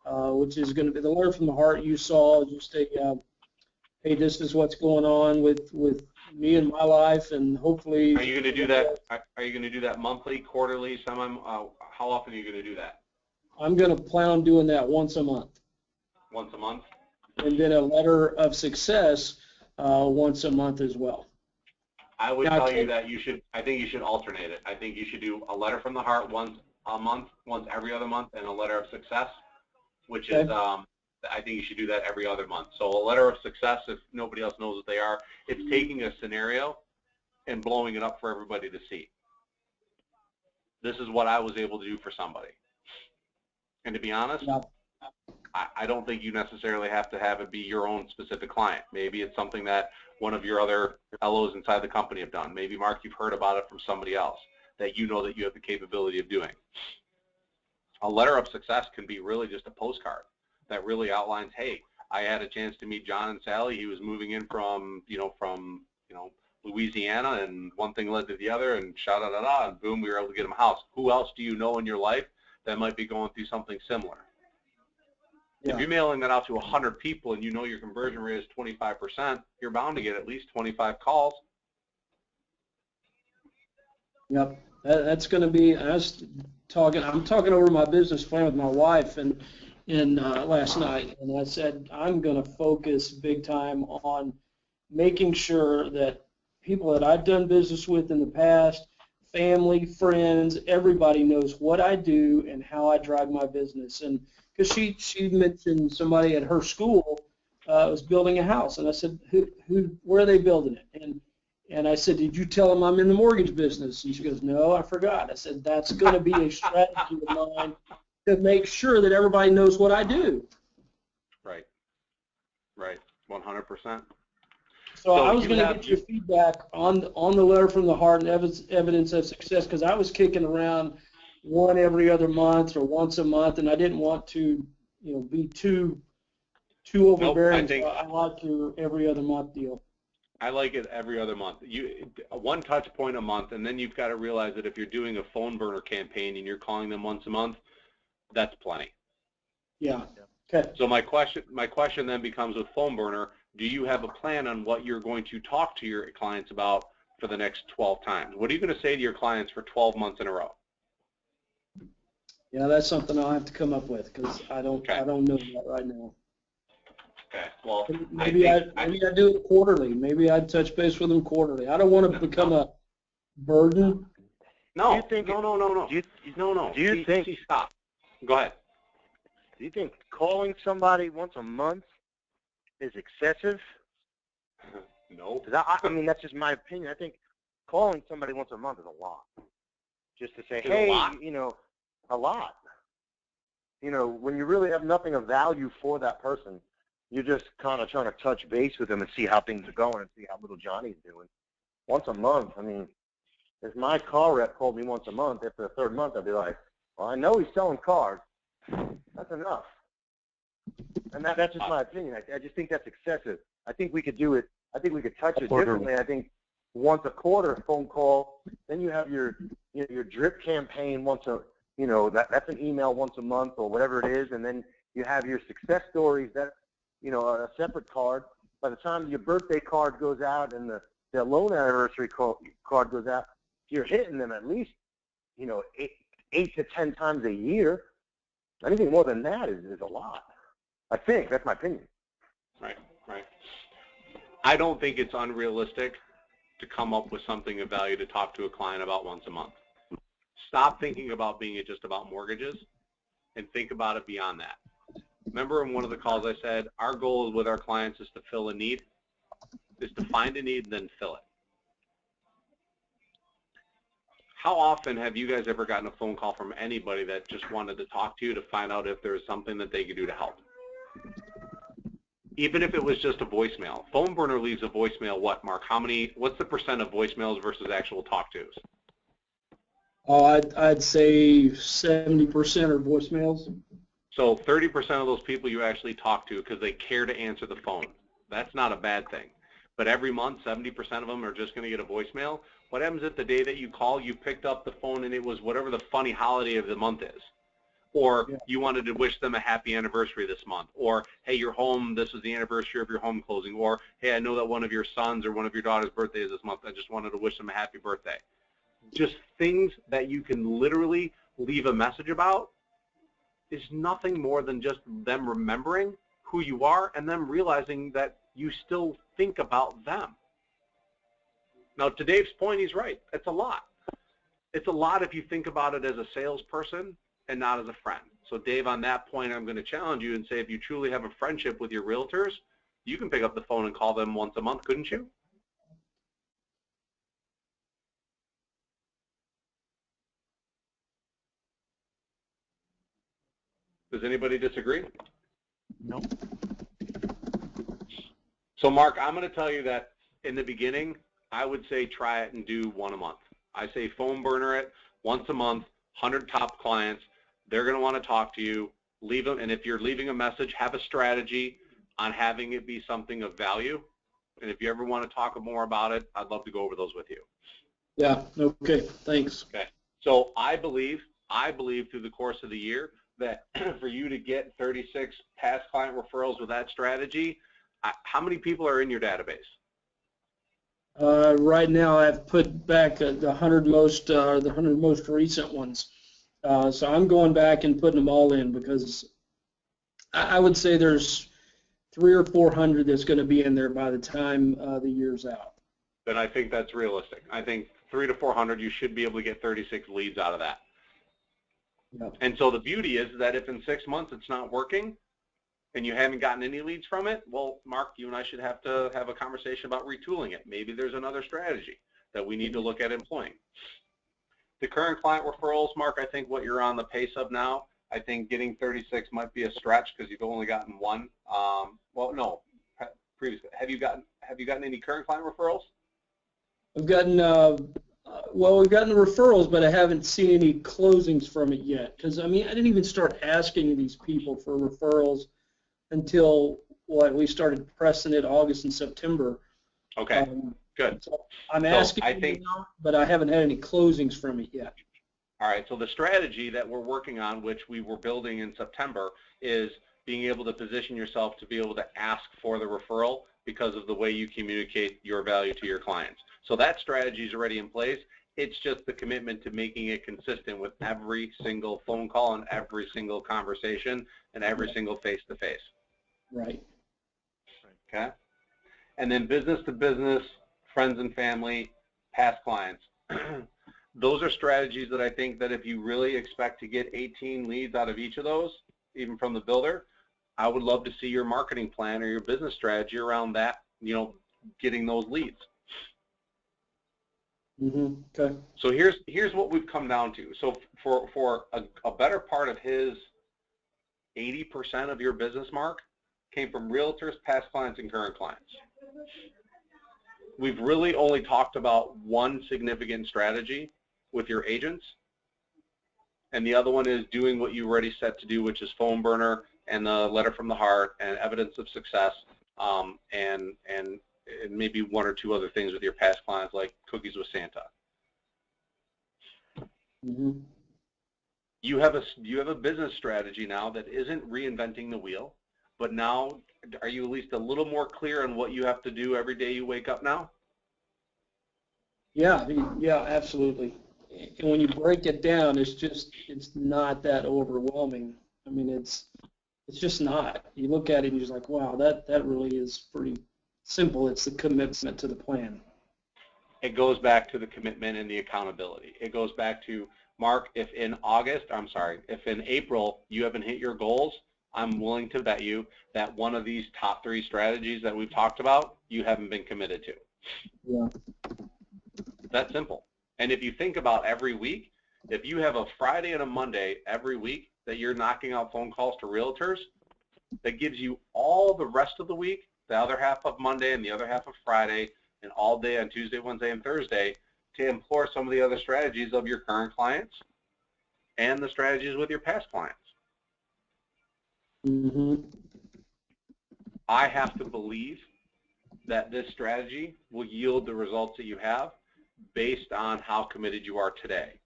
which is going to be the letter from the heart you saw, just a, hey, this is what's going on with me and my life, and hopefully. Are you going to do that? Are you going to do that monthly, quarterly, how often are you going to do that? I'm going to plan on doing that once a month. Once a month? And then a letter of success once a month as well. I would tell you that I think you should alternate it. I think you should do a letter from the heart once a month, once every other month, and a letter of success, which is, I think you should do that every other month. So a letter of success, if nobody else knows what they are, it's taking a scenario and blowing it up for everybody to see. This is what I was able to do for somebody. And to be honest, I don't think you necessarily have to have it be your own specific client. Maybe it's something that one of your other LOs inside the company have done. Maybe, Mark, you've heard about it from somebody else that you know that you have the capability of doing. A letter of success can be really just a postcard that really outlines, hey, I had a chance to meet John and Sally. He was moving in from Louisiana, and one thing led to the other, and sha-da-da-da, and boom, we were able to get him a house. Who else do you know in your life that might be going through something similar? Yeah. If you're mailing that out to 100 people and you know your conversion rate is 25%, you're bound to get at least 25 calls. Yep, that's going to be. I'm talking over my business plan with my wife and last night, and I said I'm going to focus big time on making sure that people that I've done business with in the past, family, friends, everybody knows what I do and how I drive my business. And because she mentioned somebody at her school was building a house, and I said, where are they building it? And I said, did you tell them I'm in the mortgage business? And she goes, no, I forgot. I said, that's going to be a strategy of mine to make sure that everybody knows what I do. Right. Right. 100%. So I was going to get your feedback on the letter from the heart and evidence of success, because I was kicking around one every other month or once a month, and I didn't want to, be too overbearing. Nope, I like your every other month deal. I like it every other month. One touch point a month, and then you've got to realize that if you're doing a PhoneBurner campaign and you're calling them once a month, that's plenty. Yeah. Okay. So my question then becomes with PhoneBurner, do you have a plan on what you're going to talk to your clients about for the next 12 times? What are you going to say to your clients for 12 months in a row? Yeah, that's something I'll have to come up with, because I don't know that right now. Okay. Well, maybe I do it quarterly. Maybe I'd touch base with them quarterly. I don't want to become a burden. No. Do you think no. Do you think? Stop. Go ahead. Do you think calling somebody once a month is excessive? No. I mean, that's just my opinion. I think calling somebody once a month is a lot. Just to say, it's hey, a lot. When you really have nothing of value for that person, you're just kind of trying to touch base with them and see how things are going and see how little Johnny's doing. Once a month, I mean, if my car rep called me once a month, after the third month, I'd be like, well, I know he's selling cars. That's enough. And that's just my opinion. I just think that's excessive. I think we could do it. I think we could touch it differently. I think once a quarter phone call, then you have your your drip campaign once a, that's an email once a month or whatever it is, and then you have your success stories. That's, a separate card. By the time your birthday card goes out and the loan anniversary card goes out, you're hitting them at least, 8 to 10 times a year. Anything more than that is a lot. I think that's my opinion. Right. I don't think it's unrealistic to come up with something of value to talk to a client about once a month. Stop thinking about being just about mortgages and think about it beyond that. Remember in one of the calls I said, our goal with our clients is to fill a need, is to find a need and then fill it. How often have you guys ever gotten a phone call from anybody that just wanted to talk to you to find out if there was something that they could do to help? Even if it was just a voicemail. Phone burner leaves a voicemail, what, Mark? What's the percent of voicemails versus actual talk-tos? Oh, I'd say 70% are voicemails. So 30% of those people you actually talk to because they care to answer the phone. That's not a bad thing. But every month, 70% of them are just going to get a voicemail. What happens if the day that you call, you picked up the phone and it was whatever the funny holiday of the month is? Or you wanted to wish them a happy anniversary this month, or hey, you're home, this is the anniversary of your home closing, or hey, I know that one of your sons or one of your daughter's birthday is this month, I just wanted to wish them a happy birthday. Just things that you can literally leave a message about is nothing more than just them remembering who you are and them realizing that you still think about them. Now, to Dave's point, he's right. It's a lot. It's a lot if you think about it as a salesperson and not as a friend. So Dave, on that point, I'm going to challenge you and say if you truly have a friendship with your realtors, you can pick up the phone and call them once a month, couldn't you? Does anybody disagree? No. So Mark, I'm going to tell you that in the beginning, I would say try it and do one a month. I say phone burner it once a month, 100 top clients. They're going to want to talk to you. Leave them, and if you're leaving a message, have a strategy on having it be something of value. And if you ever want to talk more about it, I'd love to go over those with you. Yeah, okay, thanks. Okay, so I believe through the course of the year that for you to get 36 past client referrals with that strategy, how many people are in your database? Right now, I've put back the 100 most recent ones. So I'm going back and putting them all in because I would say there's 300 or 400 that's going to be in there by the time the year's out. Then I think that's realistic. I think 300 to 400, you should be able to get 36 leads out of that. Yep. And so the beauty is that if in 6 months it's not working and you haven't gotten any leads from it, well, Mark, you and I should have to have a conversation about retooling it. Maybe there's another strategy that we need to look at employing. The current client referrals, Mark, I think what you're on the pace of now, I think getting 36 might be a stretch because you've only gotten one. Well, no, previously. Have you gotten any current client referrals? I've gotten well, we've gotten the referrals, but I haven't seen any closings from it yet. Because I mean, I didn't even start asking these people for referrals until we started pressing it August and September. Okay. Good. So I'm asking them now, but I haven't had any closings from it yet. All right, so the strategy that we're working on, which we were building in September, is being able to position yourself to be able to ask for the referral because of the way you communicate your value to your clients. So that strategy is already in place. It's just the commitment to making it consistent with every single phone call and every single conversation and every single face-to-face. Right. Okay. And then business to business, friends and family, past clients. Those are strategies that I think that if you really expect to get 18 leads out of each of those, even from the builder, I would love to see your marketing plan or your business strategy around that, getting those leads. Okay. So here's what we've come down to. So for a better part of his 80% of your business, Mark, came from realtors, past clients, and current clients. We've really only talked about one significant strategy with your agents, and the other one is doing what you already set to do, which is phone burner and the letter from the heart and evidence of success, and maybe one or two other things with your past clients like cookies with Santa. Mm-hmm. You have a business strategy now that isn't reinventing the wheel, but now are you at least a little more clear on what you have to do every day you wake up now? Yeah, yeah, absolutely. And when you break it down, it's not that overwhelming. I mean, it's just not. You look at it and you're just like, wow, that really is pretty simple. It's the commitment to the plan. It goes back to the commitment and the accountability. It goes back to, Mark, if in April you haven't hit your goals, I'm willing to bet you that one of these top 3 strategies that we've talked about, you haven't been committed to. Yeah. That's simple. And if you think about every week, if you have a Friday and a Monday every week that you're knocking out phone calls to realtors, that gives you all the rest of the week, the other half of Monday and the other half of Friday, and all day on Tuesday, Wednesday, and Thursday to employ some of the other strategies of your current clients and the strategies with your past clients. Mm-hmm. I have to believe that this strategy will yield the results that you have based on how committed you are today.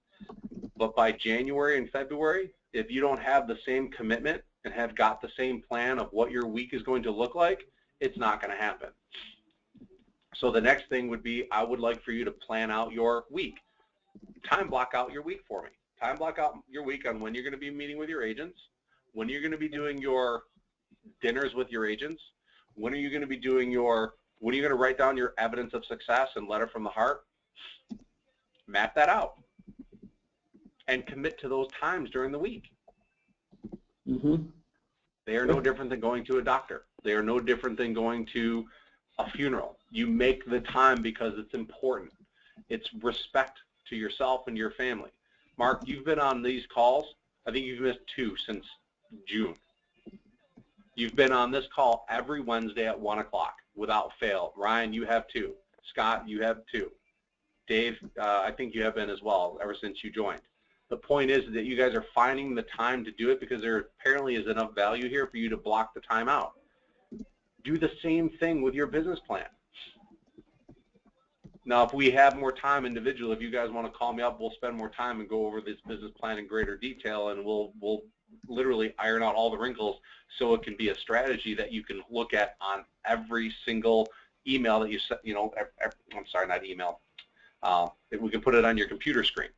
But by January and February, if you don't have the same commitment and have got the same plan of what your week is going to look like, it's not going to happen. So the next thing would be, I would like for you to plan out your week. Time block out your week for me. Time block out your week on when you're going to be meeting with your agents, when you're going to be doing your dinners with your agents, when are you going to be doing when are you going to write down your evidence of success and letter from the heart? Map that out and commit to those times during the week. Mm-hmm. They are no different than going to a doctor. They are no different than going to a funeral. You make the time because it's important. It's respect to yourself and your family. Mark, you've been on these calls. I think you've missed 2 since June. You've been on this call every Wednesday at 1 o'clock without fail. Ryan, you have 2. Scott, you have 2. Dave, I think you have been as well ever since you joined. The point is that you guys are finding the time to do it because there apparently is enough value here for you to block the time out. Do the same thing with your business plan. Now, if we have more time individually, if you guys want to call me up, we'll spend more time and go over this business plan in greater detail, and we'll literally iron out all the wrinkles so it can be a strategy that you can look at on every single email that you send, I'm sorry, not email. We can put it on your computer screen.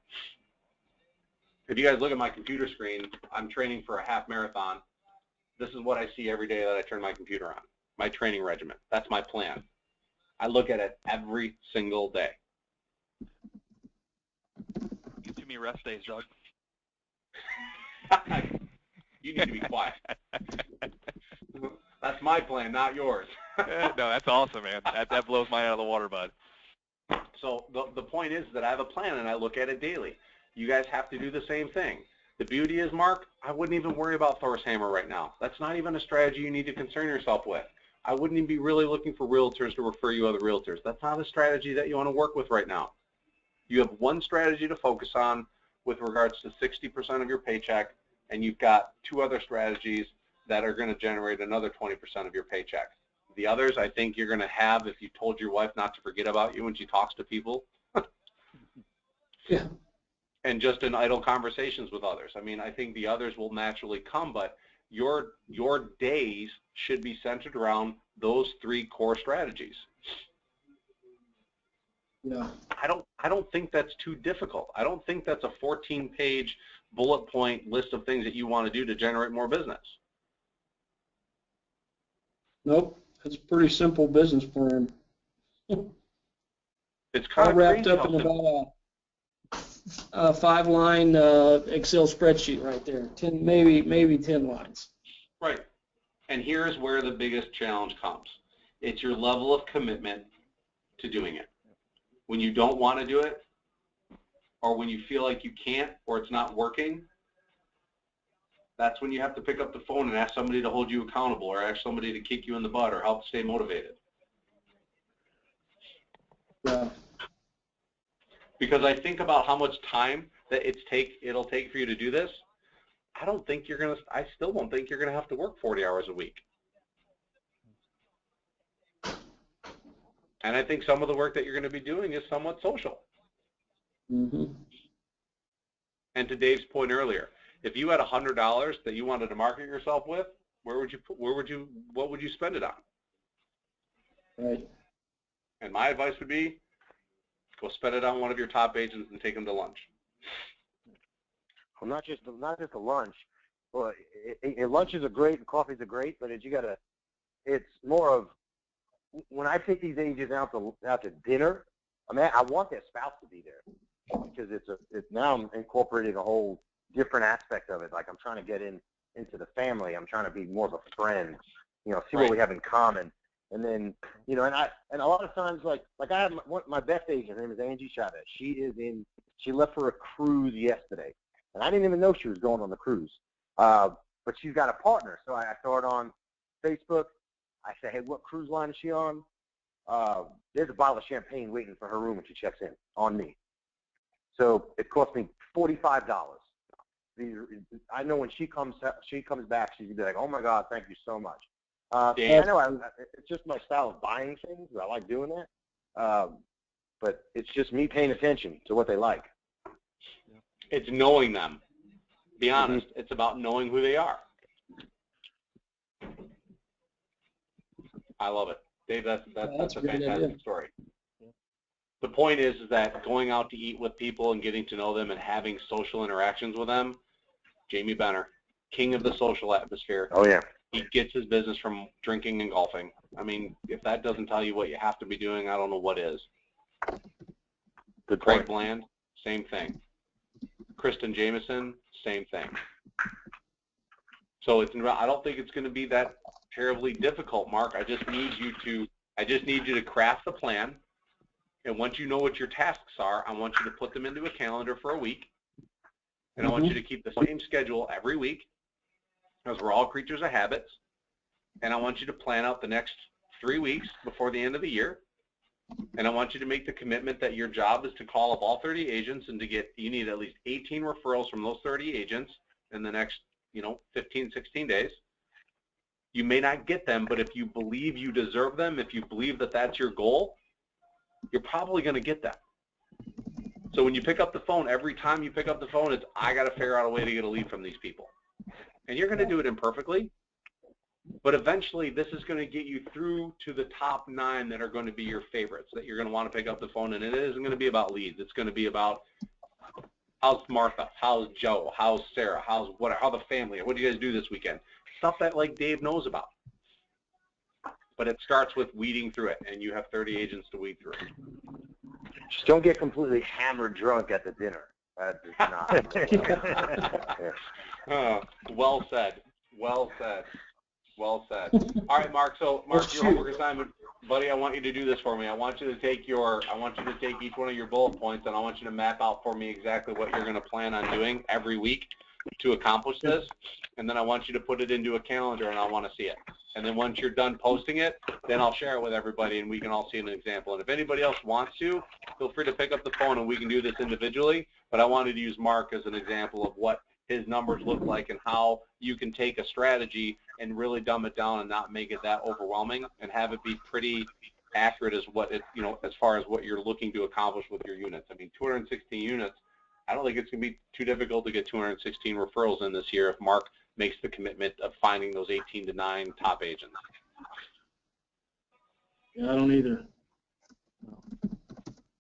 If you guys look at my computer screen, I'm training for a half marathon. This is what I see every day that I turn my computer on, my training regimen. That's my plan. I look at it every single day. Give too many rest days, Doug. You need to be quiet. That's my plan, not yours. No, that's awesome, man. That blows mine out of the water, bud. So the point is that I have a plan and I look at it daily. You guys have to do the same thing. The beauty is, Mark, I wouldn't even worry about Thor's Hammer right now. That's not even a strategy you need to concern yourself with. I wouldn't even be really looking for realtors to refer you other realtors. That's not a strategy that you want to work with right now. You have one strategy to focus on with regards to 60% of your paycheck, and you've got 2 other strategies that are going to generate another 20% of your paycheck. The others, I think you're going to have if you told your wife not to forget about you when she talks to people. Yeah. And just in idle conversations with others. I mean, I think the others will naturally come, but your days should be centered around those 3 core strategies. Yeah. I don't think that's too difficult. I don't think that's a 14-page bullet point list of things that you want to do to generate more business. Nope. It's a pretty simple business plan. It's kind All of wrapped crazy up how in simple. about a 5-line Excel spreadsheet right there. 10, maybe 10 lines. Right. And here's where the biggest challenge comes. It's your level of commitment to doing it. When you don't want to do it, or when you feel like you can't, or it's not working, that's when you have to pick up the phone and ask somebody to hold you accountable, or ask somebody to kick you in the butt, or help stay motivated. Yeah. Because I think about how much time that it'll take for you to do this. I still don't think you're gonna have to work 40 hours a week. And I think some of the work that you're going to be doing is somewhat social. Mm-hmm. And to Dave's point earlier, if you had $100 that you wanted to market yourself with, what would you spend it on? Right. And my advice would be, go spend it on one of your top agents and take them to lunch. Well, not just a lunch. Well, lunches are great and coffees are great, but it's more of, when I take these agents out to dinner, I mean, I want their spouse to be there, because it's now I'm incorporating a whole different aspect of it. Like, I'm trying to get into the family. I'm trying to be more of a friend, see what we have in common. And then, and a lot of times, like I have my best agent, her name is Angie Chavez. She left for a cruise yesterday, and I didn't even know she was going on the cruise. But she's got a partner, so I saw it on Facebook. I said, hey, what cruise line is she on? There's a bottle of champagne waiting for her room when she checks in on me. So it cost me $45. I know when she comes back, she's gonna be like, oh my God, thank you so much. I know it's just my style of buying things. I like doing that. But it's just me paying attention to what they like. It's knowing them. Be honest. It's about knowing who they are. I love it. Dave, that's a fantastic story. The point is that going out to eat with people and getting to know them and having social interactions with them, Jamie Benner, king of the social atmosphere. Oh, yeah. He gets his business from drinking and golfing. I mean, if that doesn't tell you what you have to be doing, I don't know what is. Good Craig point. Bland, same thing. Kristen Jameson, same thing. So I don't think it's going to be that terribly difficult, Mark. I just need you to craft the plan. And once you know what your tasks are, I want you to put them into a calendar for a week. And I want you to keep the same schedule every week, because we're all creatures of habits. And I want you to plan out the next 3 weeks before the end of the year. And I want you to make the commitment that your job is to call up all 30 agents and you need at least 18 referrals from those 30 agents in the next, 15, 16 days. You may not get them, but if you believe you deserve them, if you believe that that's your goal, you're probably going to get them. So when you pick up the phone, every time you pick up the phone, it's, I got to figure out a way to get a lead from these people. And you're going to do it imperfectly, but eventually this is going to get you through to the top 9 that are going to be your favorites, that you're going to want to pick up the phone. And it isn't going to be about leads. It's going to be about, how's Martha? How's Joe? How's Sarah? How the family? What do you guys do this weekend? Stuff that like Dave knows about. But it starts with weeding through it, and you have 30 agents to weed through. Just don't get completely hammered drunk at the dinner. That is not. Yeah. Well said. Well said. Well said. All right, Mark. So, Mark, your homework assignment, buddy. I want you to do this for me. I want you to take each one of your bullet points, and I want you to map out for me exactly what you're going to plan on doing every week to accomplish this. And then I want you to put it into a calendar, and I want to see it. And then once you're done posting it, then I'll share it with everybody, and we can all see an example. And if anybody else wants to, feel free to pick up the phone, and we can do this individually. But I wanted to use Mark as an example of what his numbers look like and how you can take a strategy and really dumb it down and not make it that overwhelming and have it be pretty accurate as as far as what you're looking to accomplish with your units. I mean, 216 units, I don't think it's going to be too difficult to get 216 referrals in this year if Mark makes the commitment of finding those 18 to 9 top agents. Yeah, I don't either.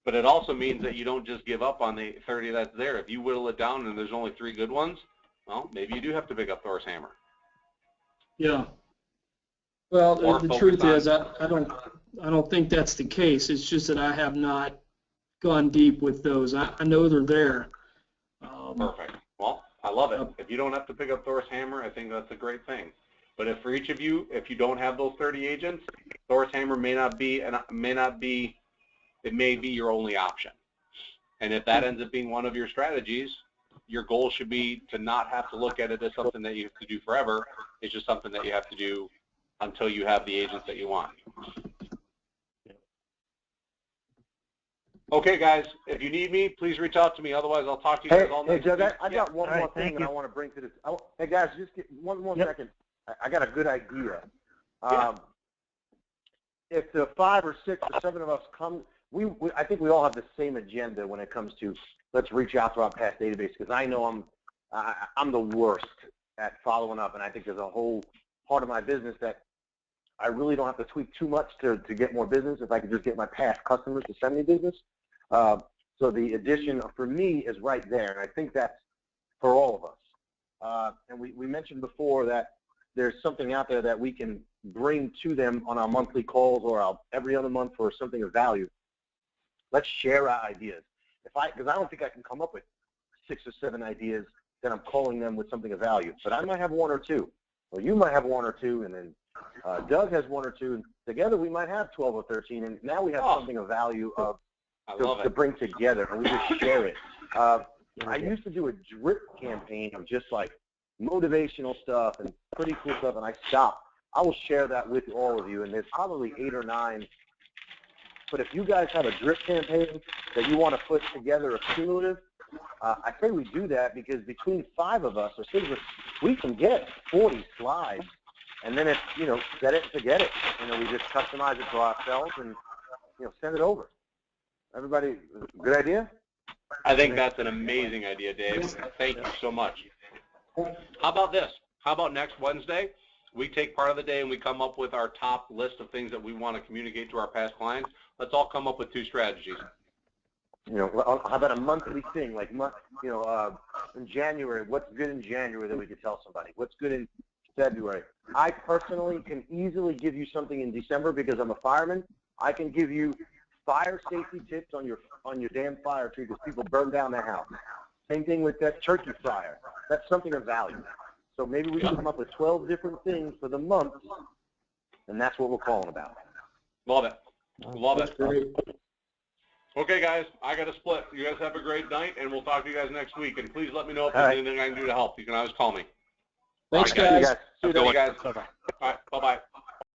But it also means that you don't just give up on the 30 that's there. If you whittle it down and there's only 3 good ones, well, maybe you do have to pick up Thor's hammer. Yeah. Well, the truth is, I don't think that's the case. It's just that I have not gone deep with those. I know they're there. Perfect. Well, I love it. If you don't have to pick up Thor's hammer, I think that's a great thing. But if for each of you, if you don't have those 30 agents, Thor's hammer may be your only option. And if that ends up being one of your strategies, your goal should be to not have to look at it as something that you have to do forever. It's just something that you have to do until you have the agents that you want. Okay, guys, if you need me, please reach out to me. Otherwise, I'll talk to you guys all next week. Hey, Joe, I got one more thing that I want to bring to this. Hey, guys, just get one more second. I got a good idea. If the 5 or 6 or 7 of us come, I think we all have the same agenda when it comes to let's reach out to our past database, because I know I'm the worst at following up, and I think there's a whole part of my business that I really don't have to tweak too much to get more business if I could just get my past customers to send me business. So the addition for me is right there, and I think that's for all of us. And we mentioned before that there's something out there that we can bring to them on our monthly calls or every other month for something of value. Let's share our ideas. Because I don't think I can come up with 6 or 7 ideas that I'm calling them with something of value, but I might have 1 or 2. Or you might have 1 or 2, and then Doug has 1 or 2, and together we might have 12 or 13, and now we have something of value to bring together, and we just share it. I used to do a drip campaign of just like motivational stuff and pretty cool stuff, and I stopped. I will share that with all of you, and there's probably 8 or 9. But if you guys have a drip campaign that you want to put together a cumulative, I say we do that, because between 5 of us or 6 of us, we can get 40 slides, and then it's, set it and forget it. We just customize it to ourselves and, send it over. Everybody, good idea? I think that's an amazing idea, Dave. Thank you so much. How about this? How about next Wednesday, we take part of the day and we come up with our top list of things that we want to communicate to our past clients. Let's all come up with 2 strategies. How about a monthly thing, like, in January, what's good in January that we could tell somebody? What's good in February? I personally can easily give you something in December because I'm a fireman. I can give you fire safety tips on your damn fire tree because people burn down their house. Same thing with that turkey fryer. That's something of value. So maybe we can come up with 12 different things for the month, and that's what we're calling about. Love it. Love it. Great. Okay, guys, I got to split. You guys have a great night, and we'll talk to you guys next week. And please let me know if there's anything I can do to help. You can always call me. Thanks, All right, guys. See you guys. Bye-bye.